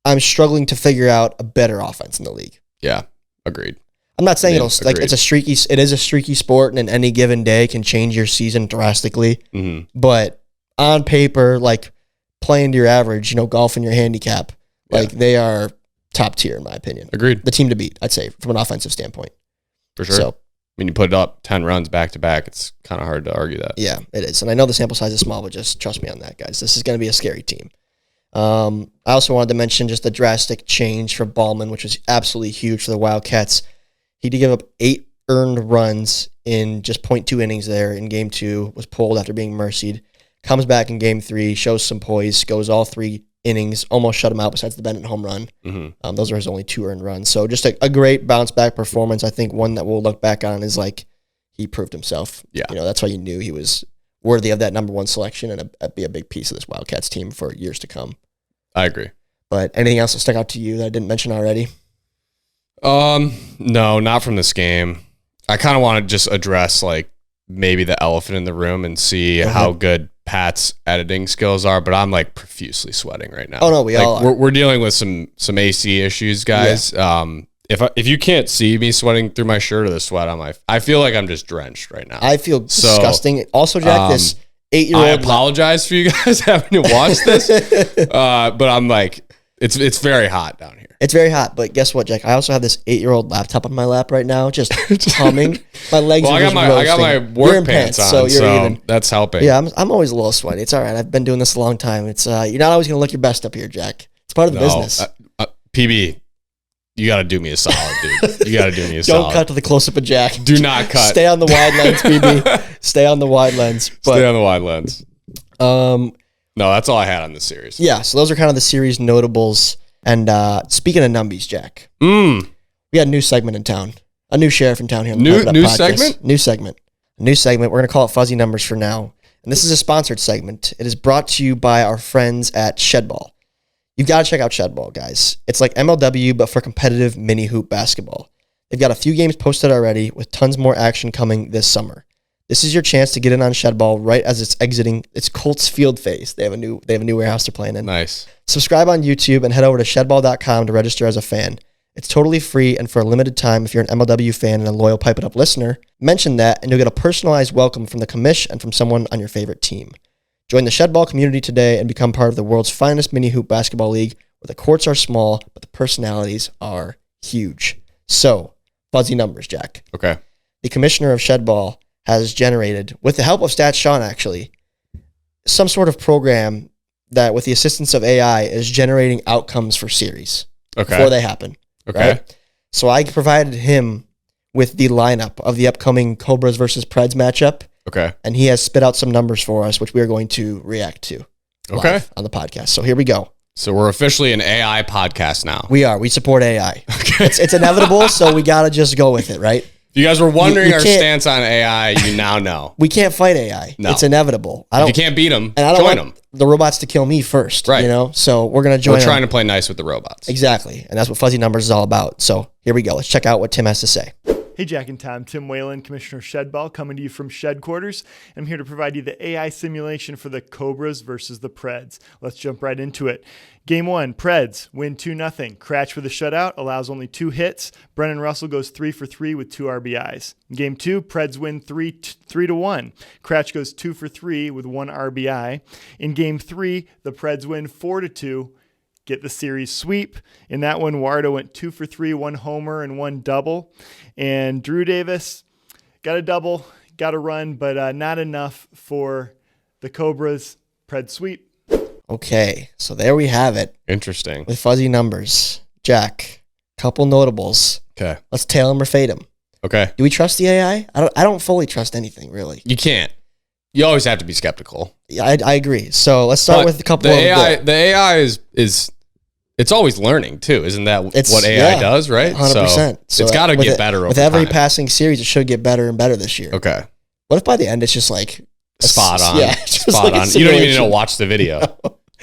I'm struggling to figure out a better offense in the league. Yeah, agreed. I'm not saying it is a streaky sport, and in any given day can change your season drastically. Mm-hmm. But on paper, like, playing to your average, golfing your handicap, like, they are top tier in my opinion. Agreed. The team to beat, I'd say, from an offensive standpoint. For sure. So, when you put up 10 runs back to back, it's kind of hard to argue that. Yeah, it is. And I know the sample size is small, but just trust me on that, guys. This is going to be a scary team. I also wanted to mention just the drastic change for Ballman, which was absolutely huge for the Wildcats. He did give up 8 earned runs in just 0.2 innings there in Game 2, was pulled after being mercied. Comes back in Game 3, shows some poise, goes all 3 innings, almost shut him out besides the Bennett home run. Mm-hmm. Those are his only 2 earned runs. So just a great bounce back performance. I think one that we'll look back on is like he proved himself. Yeah. That's why you knew he was worthy of that number 1 selection and be a big piece of this Wildcats team for years to come. I agree. But anything else that stuck out to you that I didn't mention already? No, not from this game. I kind of want to just address like maybe the elephant in the room and see how good Pat's editing skills are, but I'm like profusely sweating right now. Oh no, we all are. We're dealing with some AC issues, guys. Yeah. If you can't see me sweating through my shirt or the sweat on I feel like I'm just drenched right now. I feel disgusting. Also, Jack, this 8-year-old. I apologize for you guys having to watch this, but I'm like, it's very hot down here. It's very hot, but guess what, Jack? I also have this 8-year-old laptop on my lap right now, just humming. My legs are just roasting. I got my work pants on, so even. That's helping. Yeah, I'm always a little sweaty. It's all right. I've been doing this a long time. It's you're not always going to look your best up here, Jack. It's part of the business. PB, You got to do me a solid, dude. You got to do me a solid. Don't cut to the close-up of Jack. Do not cut. Stay on the wide lens, BB. Stay on the wide lens. But, Stay on the wide lens. No, that's all I had on this series. Yeah, so those are kind of the series notables. And speaking of numbies, Jack, we got a new segment in town. A new sheriff in town here on the New podcast. segment? New segment. A new segment. We're going to call it Fuzzy Numbers for now. And this is a sponsored segment. It is brought to you by our friends at Shedball. You've got to check out Shedball, guys. It's like MLW, but for competitive mini hoop basketball. They've got a few games posted already with tons more action coming this summer. This is your chance to get in on Shedball right as it's exiting its Colts field phase. They have a new warehouse they're playing in. Nice. Subscribe on YouTube and head over to shedball.com to register as a fan. It's totally free, and for a limited time, if you're an MLW fan and a loyal Pipe It Up listener, mention that and you'll get a personalized welcome from the commish and from someone on your favorite team. Join the Shedball community today and become part of the world's finest mini hoop basketball league, where the courts are small, but the personalities are huge. So, fuzzy numbers, Jack. Okay. The commissioner of Shedball has generated, with the help of Stats Sean actually, some sort of program that, with the assistance of AI, is generating outcomes for series before they happen. Okay. Right? So I provided him with the lineup of the upcoming Cobras versus Preds matchup. Okay. And he has spit out some numbers for us, which we are going to react to live on the podcast. So here we go. So we're officially an AI podcast now. We are. We support AI. Okay. It's inevitable, so we got to just go with it, right? If you guys were wondering You our can't- stance on AI, you now know. We can't fight AI. No. It's inevitable. If you can't beat them, and I don't join want them. the robots to kill me first, Right. you know? So we're going to join We're trying them. to play nice with the robots. Exactly. And that's what Fuzzy Numbers is all about. So here we go. Let's check out what Tim has to say. Hey, Jack and Tom. Tim Whalen, Commissioner Shedball, coming to you from Shed Quarters. I'm here to provide you the AI simulation for the Cobras versus the Preds. Let's jump right into it. Game 1, Preds win 2-0. Cratch with a shutout, allows only 2 hits. Brennan Russell goes 3 for 3 with 2 RBIs. Game 2, Preds win 3-1. Cratch goes 2 for 3 with 1 RBI. In Game 3, the Preds win 4-2. Get the series sweep. In that one, Wardo went 2 for 3, 1 homer and 1 double. And Drew Davis got a double, got a run, but not enough for the Cobras. Pred sweep. Okay. So there we have it Interesting. with Fuzzy Numbers. Jack, couple notables. Okay. Let's tail him or fade him. Okay. Do we trust the AI? I don't fully trust anything, really. You can't. You always have to be skeptical. Yeah, I agree. So let's start But with a couple the of AI. The AI is it's always learning too, isn't that It's- what AI yeah, does? Right. 100%. So it's got to with get it- better with over every time. passing series. It should get better and better this year. Okay. What if by the end it's just like Spot on. Yeah, just Spot like a on. You don't even need to simulation. watch the video.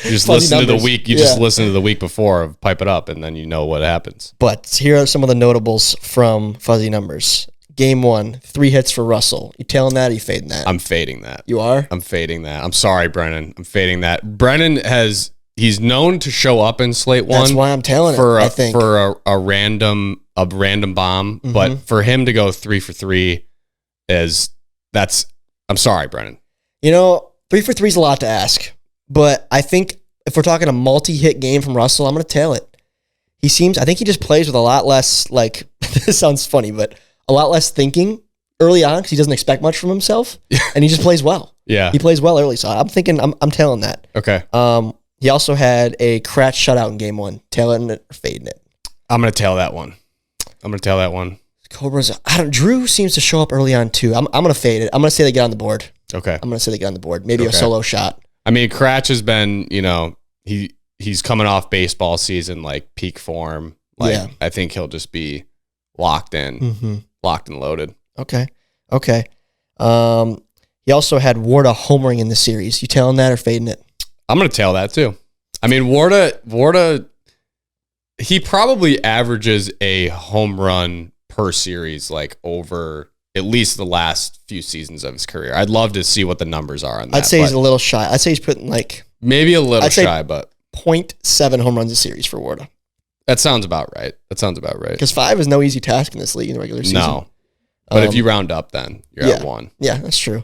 You just Fuzzy listen to the numbers. week. You Yeah. just listen to the week before of Pipe It Up, and then you know what happens. But here are some of the notables from Fuzzy Numbers. Game 1, 3 hits for Russell. You tailing that or you fading that? I'm fading that. You are? I'm fading that. I'm sorry, Brennan. I'm fading that. Brennan he's known to show up in Slate 1. That's why I'm tailing for it, a, I think. for a random bomb, Mhm. but for him to go 3 for 3 I'm sorry, Brennan. You know, 3 for 3 is a lot to ask. But I think if we're talking a multi-hit game from Russell, I'm going to tail it. I think he just plays with a lot less, like, this sounds funny, but a lot less thinking early on because he doesn't expect much from himself. And he just plays well. Yeah. He plays well early. So I'm thinking, I'm tailing that. Okay. He also had a Cratch shutout in game 1. Tailing it or fading it? I'm going to tail that one. Cobras, Drew seems to show up early on too. I'm going to fade it. I'm going to say they get on the board. Okay. Maybe a Okay. solo shot. I mean, Cratch has been, he's coming off baseball season, like peak form. Like, Yeah. I think he'll just be locked in, locked and loaded. Okay. He also had Warda homering in the series. You tailing that or fading it? I'm going to tail that too. I mean, Warda, he probably averages a home run per series, like over at least the last few seasons of his career. I'd love to see what the numbers are on that. I'd say he's but a little shy. I'd say he's putting like maybe a little I'd say shy, but 0.7 home runs a series for Warda. that sounds about right. Because 5 is no easy task in this league in the regular season. No. But if you round up, then you're at 1. Yeah, that's true.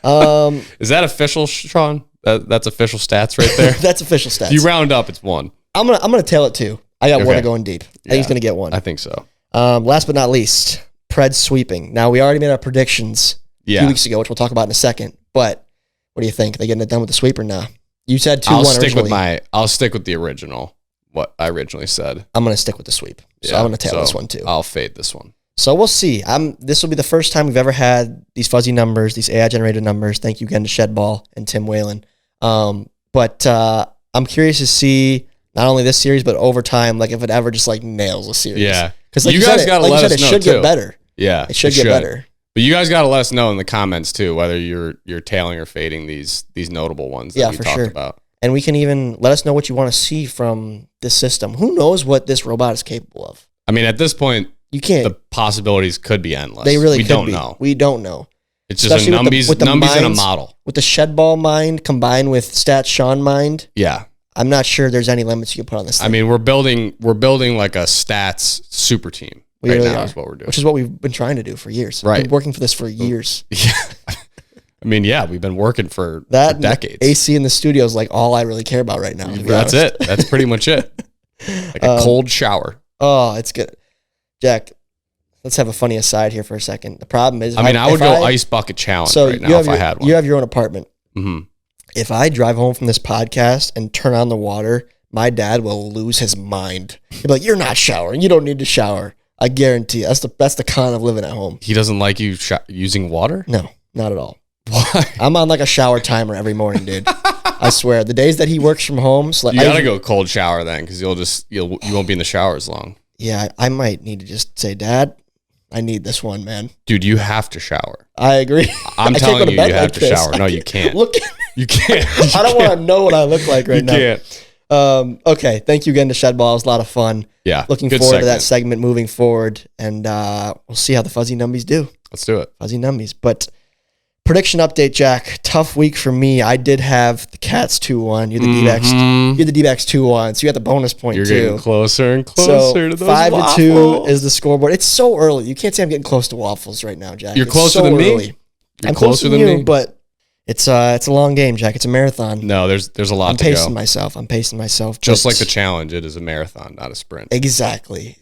Is that official, Sean? That's official stats right there. That's official stats. If you round up, it's 1. I'm gonna tail it too. I got Okay. Warda going deep. I think he's gonna get 1. I think so. Last but not least, Preds sweeping. Now we already made our predictions a few Yeah. weeks ago, which we'll talk about in a second. But what do you think? Are they getting it done with the sweep or not? You said 2-1 I'll stick originally. with I'll stick with the original. What I originally said. I'm gonna stick with the sweep. So I'm going to tail this one too. I'll fade this one. So we'll see. This will be the first time we've ever had these fuzzy numbers, these AI generated numbers. Thank you again to Shedball and Tim Whalen. But I'm curious to see not only this series, but over time, like if it ever just like nails a series. Yeah. Because like you guys got to let us know it should too. get better. Yeah. It should get better. But you guys got to let us know in the comments too, whether you're tailing or fading these notable ones that we talked about. And we can even let us know what you want to see from this system. Who knows what this robot is capable of? I mean, at this point, you can't. The possibilities could be endless. They really we could don't be. know. We don't know. It's just a numbies and a model. With the Shedball mind combined with Stat Sean mind. Yeah. I'm not sure there's any limits you can put on this thing. I mean, we're building like a stats super team. We right really now are, is what we're doing. which is what we've been trying to do for years. Right. We've been working for this for years. Yeah. I mean, yeah, we've been working for decades. AC in the studio is like all I really care about right now. That's it. That's pretty much it. Like a cold shower. Oh, it's good. Jack, let's have a funny aside here for a second. The problem is, I would go ice bucket challenge right now if I had one. You have your own apartment. Mm-hmm. If I drive home from this podcast and turn on the water, my dad will lose his mind. He'll be like, "You're not showering. You don't need to shower." I guarantee you. That's the con of living at home. He doesn't like you using water? No, not at all. Why? I'm on like a shower timer every morning, dude. I swear. The days that he works from home, you gotta go cold shower then, because you won't be in the shower as long. Yeah, I might need to just say, "Dad, I need this one, man." Dude, you have to shower. I agree. I'm telling you have to shower. No, you can't. Look, you can't. I don't want to know what I look like right now. You can't. Okay, thank you again to Shedball. It was a lot of fun. Yeah, looking forward to that segment moving forward, and we'll see how the fuzzy numbies do. Let's do it. Fuzzy numbies. But prediction update, Jack. Tough week for me. I did have the Cats 2-1. You're the D-backs. You're the D-backs 2-1. So you got the bonus point You're too. Getting closer and closer to those 5-2 is the scoreboard. It's so early. You can't say I'm getting close to Waffles right now, Jack. You're closer than me. I'm closer than you, but it's a long game, Jack. It's a marathon. No, there's a lot to go. I'm pacing myself. Just like the challenge, it is a marathon, not a sprint. Exactly.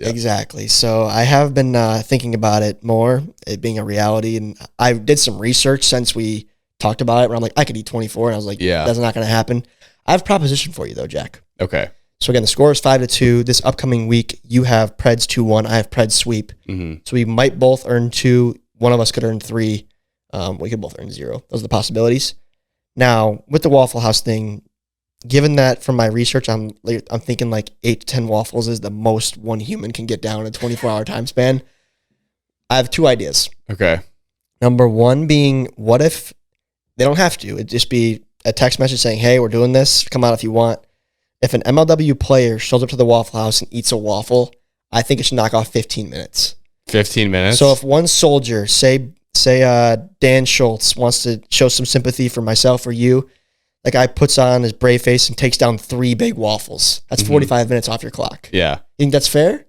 So I have been thinking about it more, it being a reality, and I did some research since we talked about it, where I'm like, I could eat 24, and I was like, that's not going to happen. I have a proposition for you, though, Jack. Okay. So again, the score is 5-2. This upcoming week, you have Preds 2-1. I have Preds sweep. Mm-hmm. So we might both earn 2. One of us could earn 3. We could both earn 0. Those are the possibilities. Now, with the Waffle House thing, given that from my research, I'm thinking like 8 to 10 waffles is the most one human can get down in a 24-hour time span. I have 2 ideas. Okay. Number 1 being, what if they don't have to? It'd just be a text message saying, "Hey, we're doing this. Come out if you want." If an MLW player shows up to the Waffle House and eats a waffle, I think it should knock off 15 minutes. 15 minutes? So if one soldier, say Dan Schultz, wants to show some sympathy for myself or you, that guy puts on his brave face and takes down 3 big waffles. That's 45 minutes off your clock. Yeah. You think that's fair?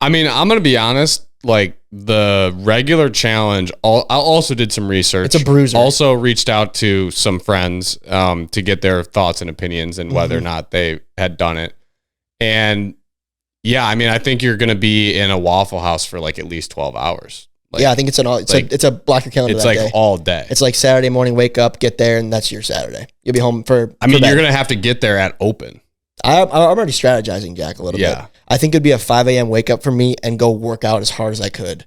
I mean, I'm going to be honest. Like, the regular challenge, I also did some research. It's a bruiser. Also reached out to some friends to get their thoughts and opinions and whether or not they had done it. And yeah, I mean, I think you're going to be in a Waffle House for like at least 12 hours. Like, yeah, I think it's a block your calendar. It's that like day. all day. It's like Saturday morning, wake up, get there, and that's your Saturday. You'll be home for. I mean, bed. you're going to have to get there at open. I'm already strategizing, Jack, a little bit. I think it'd be a 5 a.m. wake up for me and go work out as hard as I could.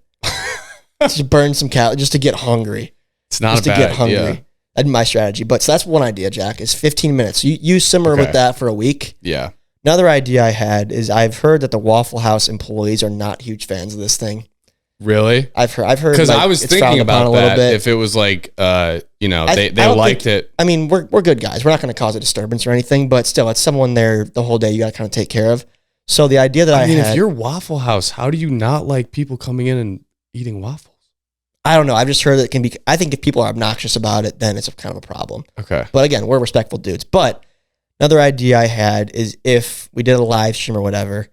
Just burn some calories, just to get hungry. It's not just a bad get hungry. idea. That'd be my strategy. But so that's one idea, Jack, is 15 minutes. You simmer with that for a week. Yeah. Another idea I had is I've heard that the Waffle House employees are not huge fans of this thing. Really? I've heard because I was thinking about that. If it was like, they liked it. I mean, we're good guys. We're not going to cause a disturbance or anything, but still, it's someone there the whole day you got to kind of take care of. So the idea that I mean, if you're Waffle House, how do you not like people coming in and eating waffles? I don't know. I've just heard that it can be. I think if people are obnoxious about it, then it's kind of a problem. Okay. But again, we're respectful dudes. But another idea I had is if we did a live stream or whatever,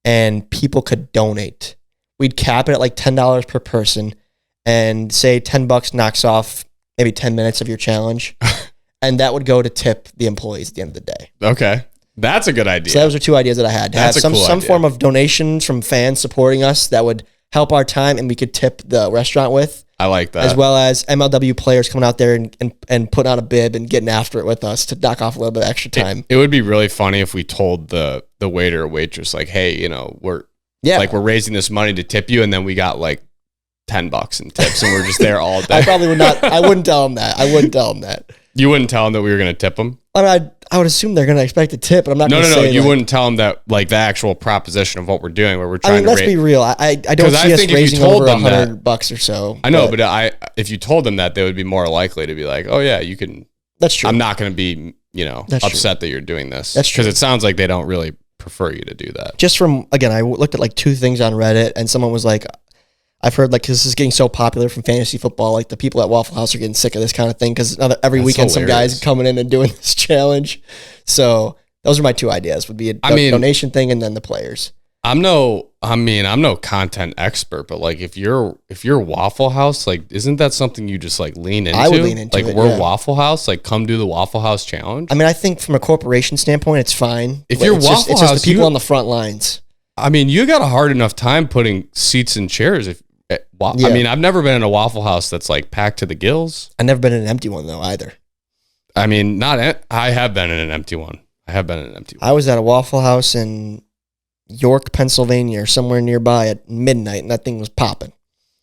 and people could donate. We'd cap it at like $10 per person, and say $10 knocks off maybe 10 minutes of your challenge, and that would go to tip the employees at the end of the day. Okay, that's a good idea. So those are 2 ideas that I had. To that's have some idea. Form of donations from fans supporting us that would help our time, and we could tip the restaurant with. I like that. As well as MLW players coming out there and putting on a bib and getting after it with us to knock off a little bit of extra time. It would be really funny if we told the waiter or waitress, like, hey, we're Yeah. Like we're raising this money to tip you, and then we got like $10 in tips, and we're just there all day. I probably would not. I wouldn't tell them that. I wouldn't tell them that. You wouldn't tell them that we were going to tip them? I mean, I would assume they're going to expect a tip, but I'm not going to say. No. You wouldn't tell them that, like the actual proposition of what we're doing, where we're trying let's be real. I don't see us raising over $100 or so. I know, but if you told them that, they would be more likely to be like, oh yeah, you can. That's true. I'm not going to be, upset that you're doing this. That's true. Because it sounds like they don't really prefer you to do that. Just from, again, I looked at like 2 things on Reddit, and someone was like, I've heard like this is getting so popular from fantasy football, like the people at Waffle House are getting sick of this kind of thing because every weekend some guys coming in and doing this challenge. So those are my 2 ideas. Would be a donation thing and then the players. I'm no content expert, but like if you're Waffle House, like isn't that something you just like lean into? I would lean into like it, we're Waffle House, like come do the Waffle House challenge. I mean, I think from a corporation standpoint, it's fine. If you're Waffle House, it's just the people on the front lines. I mean, you got a hard enough time putting seats and chairs. I mean, I've never been in a Waffle House that's like packed to the gills. I've never been in an empty one though either. I mean, I have been in an empty one. I was at a Waffle House in York, Pennsylvania, or somewhere nearby at midnight, and that thing was popping.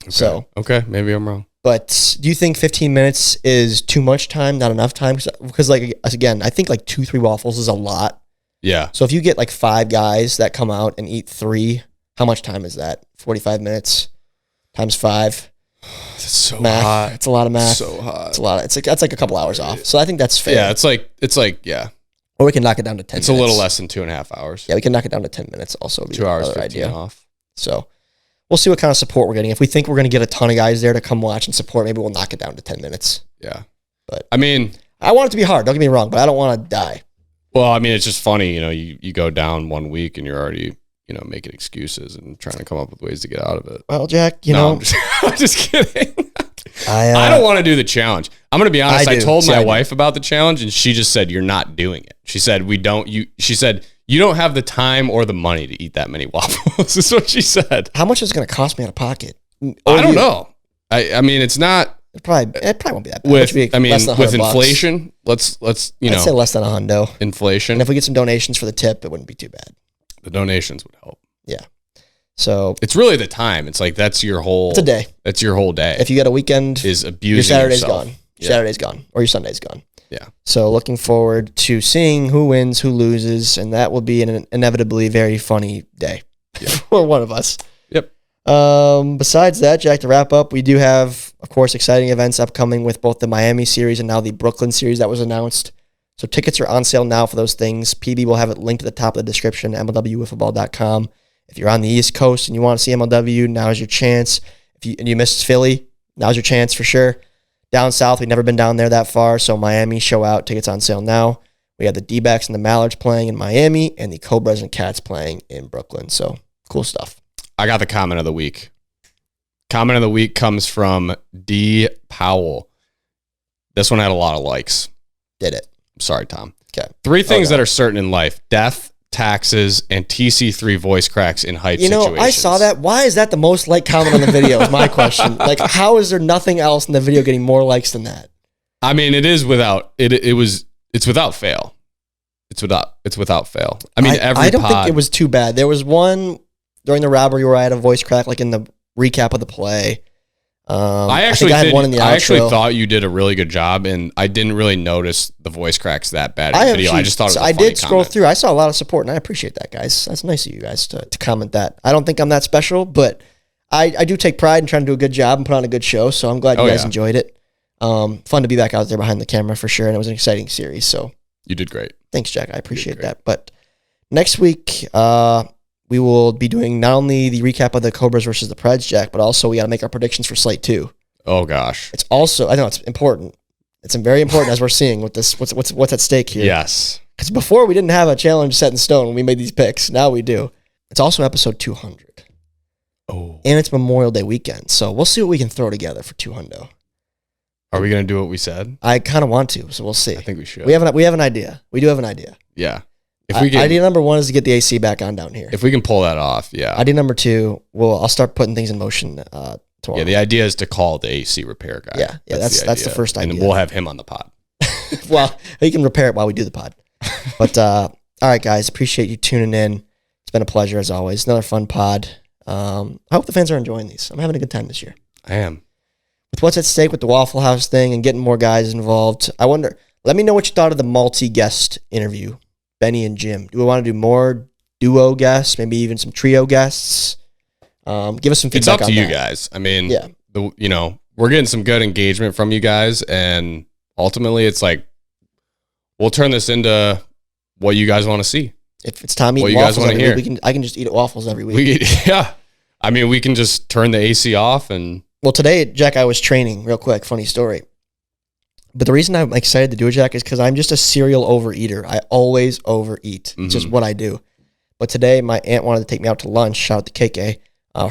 Okay. So okay, maybe I'm wrong. But do you think 15 minutes is too much time, not enough time? Because like again, I think like 2-3 waffles is a lot. Yeah. So if you get like 5 guys that come out and eat 3, how much time is that? 45 minutes times 5. It's so math. hot. It's a lot of math. So hot. It's a lot. That's like a couple hours off. So I think that's fair. Yeah, it's like yeah. Or we can knock it down to 10 minutes. It's a little less than 2.5 hours. Yeah, we can knock it down to 10 minutes also. 2 hours, 15 idea. off. So we'll see what kind of support we're getting. If we think we're going to get a ton of guys there to come watch and support, maybe we'll knock it down to 10 minutes. Yeah. But I mean, I want it to be hard. Don't get me wrong, but I don't want to die. Well, I mean, it's just funny, you go down 1 week and you're already, making excuses and trying to come up with ways to get out of it. Well, Jack, I'm just kidding. I don't want to do the challenge. I'm going to be honest. I told my wife about the challenge and she just said, you're not doing it. She said, she said, you don't have the time or the money to eat that many waffles. That's what she said. How much is it going to cost me out of pocket? I don't know. I mean, it's not. It probably won't be that bad. With inflation, let's I'd say less than $100. Inflation. And if we get some donations for the tip, it wouldn't be too bad. The donations would help. Yeah. So it's really the time. It's like it's a day. That's your whole day. If you got a weekend, is abusing your Saturday's yourself. gone. Your Saturday's gone, or your Sunday's gone. Yeah. So looking forward to seeing who wins, who loses, and that will be an inevitably very funny day for one of us. Yep. Besides that, Jack, to wrap up, we do have, of course, exciting events upcoming with both the Miami series and now the Brooklyn series that was announced. So tickets are on sale now for those things. PB will have it linked at the top of the description, MLWWiffleBall.com. If you're on the East Coast and you want to see MLW, now's your chance. If you missed Philly, now's your chance for sure. Down south, we've never been down there that far, so Miami, show out. Tickets on sale now. We have the D-backs and the Mallards playing in Miami and the Cobras and Cats playing in Brooklyn. So cool stuff. I got the comment of the week. Comment of the week comes from D. Powell. This one had a lot of likes. Did it? Sorry, Tom. Okay. 3 things that are certain in life: death, taxes, and TC3 voice cracks in hype situations. I saw that. Why is that the most liked comment on the video is my question. Like, how is there nothing else in the video getting more likes than that? I mean, it's without fail. It's without fail. I mean, I don't think it was too bad. There was one during the robbery where I had a voice crack, like in the recap of the play. I actually thought you did a really good job, and I didn't really notice the voice cracks that bad in the video. I just thought it was a funny I did scroll through. I saw a lot of support, and I appreciate that, guys. That's nice of you guys to comment that. I don't think I'm that special, but I do take pride in trying to do a good job and put on a good show, so I'm glad you guys enjoyed it. Fun to be back out there behind the camera for sure, and it was an exciting series. So you did great. Thanks, Jack. I appreciate that. But next week, we will be doing not only the recap of the Cobras versus the Preds, Jack, but also we got to make our predictions for Slate 2. Oh gosh, it's also, I know it's important. It's very important as we're seeing with this. What's at stake here? Yes, because before we didn't have a challenge set in stone when we made these picks. Now we do. It's also episode 200. Oh, and it's Memorial Day weekend, so we'll see what we can throw together for 200. Are we gonna do what we said? I kind of want to, so we'll see. I think we should. We have an idea. We do have an idea. Yeah. Idea number 1 is to get the AC back on down here. If we can pull that off, yeah. Idea number 2, I'll start putting things in motion tomorrow. Yeah, the idea is to call the AC repair guy. Yeah, that's the first idea. And then we'll have him on the pod. Well, he can repair it while we do the pod. But all right, guys, appreciate you tuning in. It's been a pleasure as always. Another fun pod. I hope the fans are enjoying these. I'm having a good time this year. I am. With what's at stake with the Waffle House thing and getting more guys involved, I wonder, let me know what you thought of the multi-guest interview, Benny and Jim. Do we want to do more duo guests, maybe even some trio guests? Give us some feedback. It's up to on you that. guys. I mean, yeah. We're getting some good engagement from you guys, and ultimately it's like, we'll turn this into what you guys want to see. If it's time eating what you guys waffles want to every hear. week, I can just eat at waffles every week. Yeah. I mean, we can just turn the AC off and... Well, today, Jack, I was training, real quick, funny story. But the reason I'm excited to do it, Jack, is because I'm just a serial overeater. I always overeat. It's just what I do. But today, my aunt wanted to take me out to lunch, shout out to KK,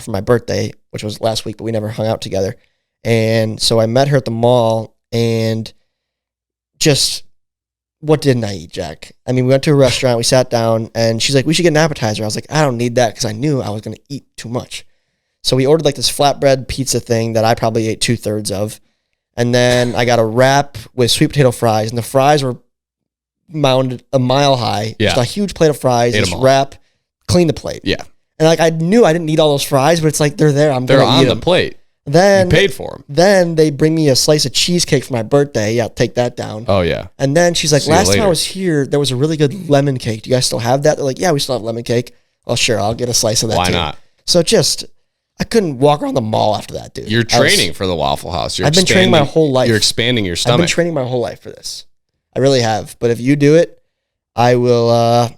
for my birthday, which was last week, but we never hung out together. And so I met her at the mall, and just, what didn't I eat, Jack? I mean, we went to a restaurant, we sat down, and she's like, we should get an appetizer. I was like, I don't need that, because I knew I was going to eat too much. So we ordered like this flatbread pizza thing that I probably ate 2/3 of. And then I got a wrap with sweet potato fries, and the fries were mounted a mile high. Yeah. Just a huge plate of fries, this wrap, clean the plate. Yeah. And like I knew I didn't need all those fries, but it's like they're there. They're on the plate. Then you paid for them. Then they bring me a slice of cheesecake for my birthday. Yeah, take that down. Oh yeah. And then she's like, See you last time I later. was here, there was a really good lemon cake. Do you guys still have that? They're like, yeah, we still have lemon cake. Oh, sure, I'll get a slice of that Why too. not? So just, I couldn't walk around the mall after that, dude. You're training for the Waffle House. I've been training my whole life. You're expanding your I've stomach. been training my whole life for this. I really have. But if you do it, I will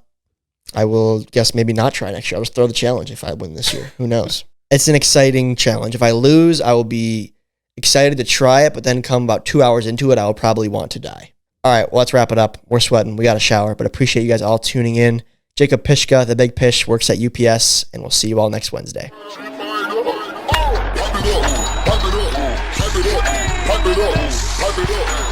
guess maybe not try next year. I'll just throw the challenge if I win this year. Who knows? It's an exciting challenge. If I lose, I will be excited to try it, but then come about 2 hours into it, I will probably want to die. All right, well, let's wrap it up. We're sweating. We got a shower, but appreciate you guys all tuning in. Jacob Pishka, the Big Pish, works at UPS, and we'll see you all next Wednesday. Pipe it up, pipe it up, pipe it up, pipe it up, pipe it up.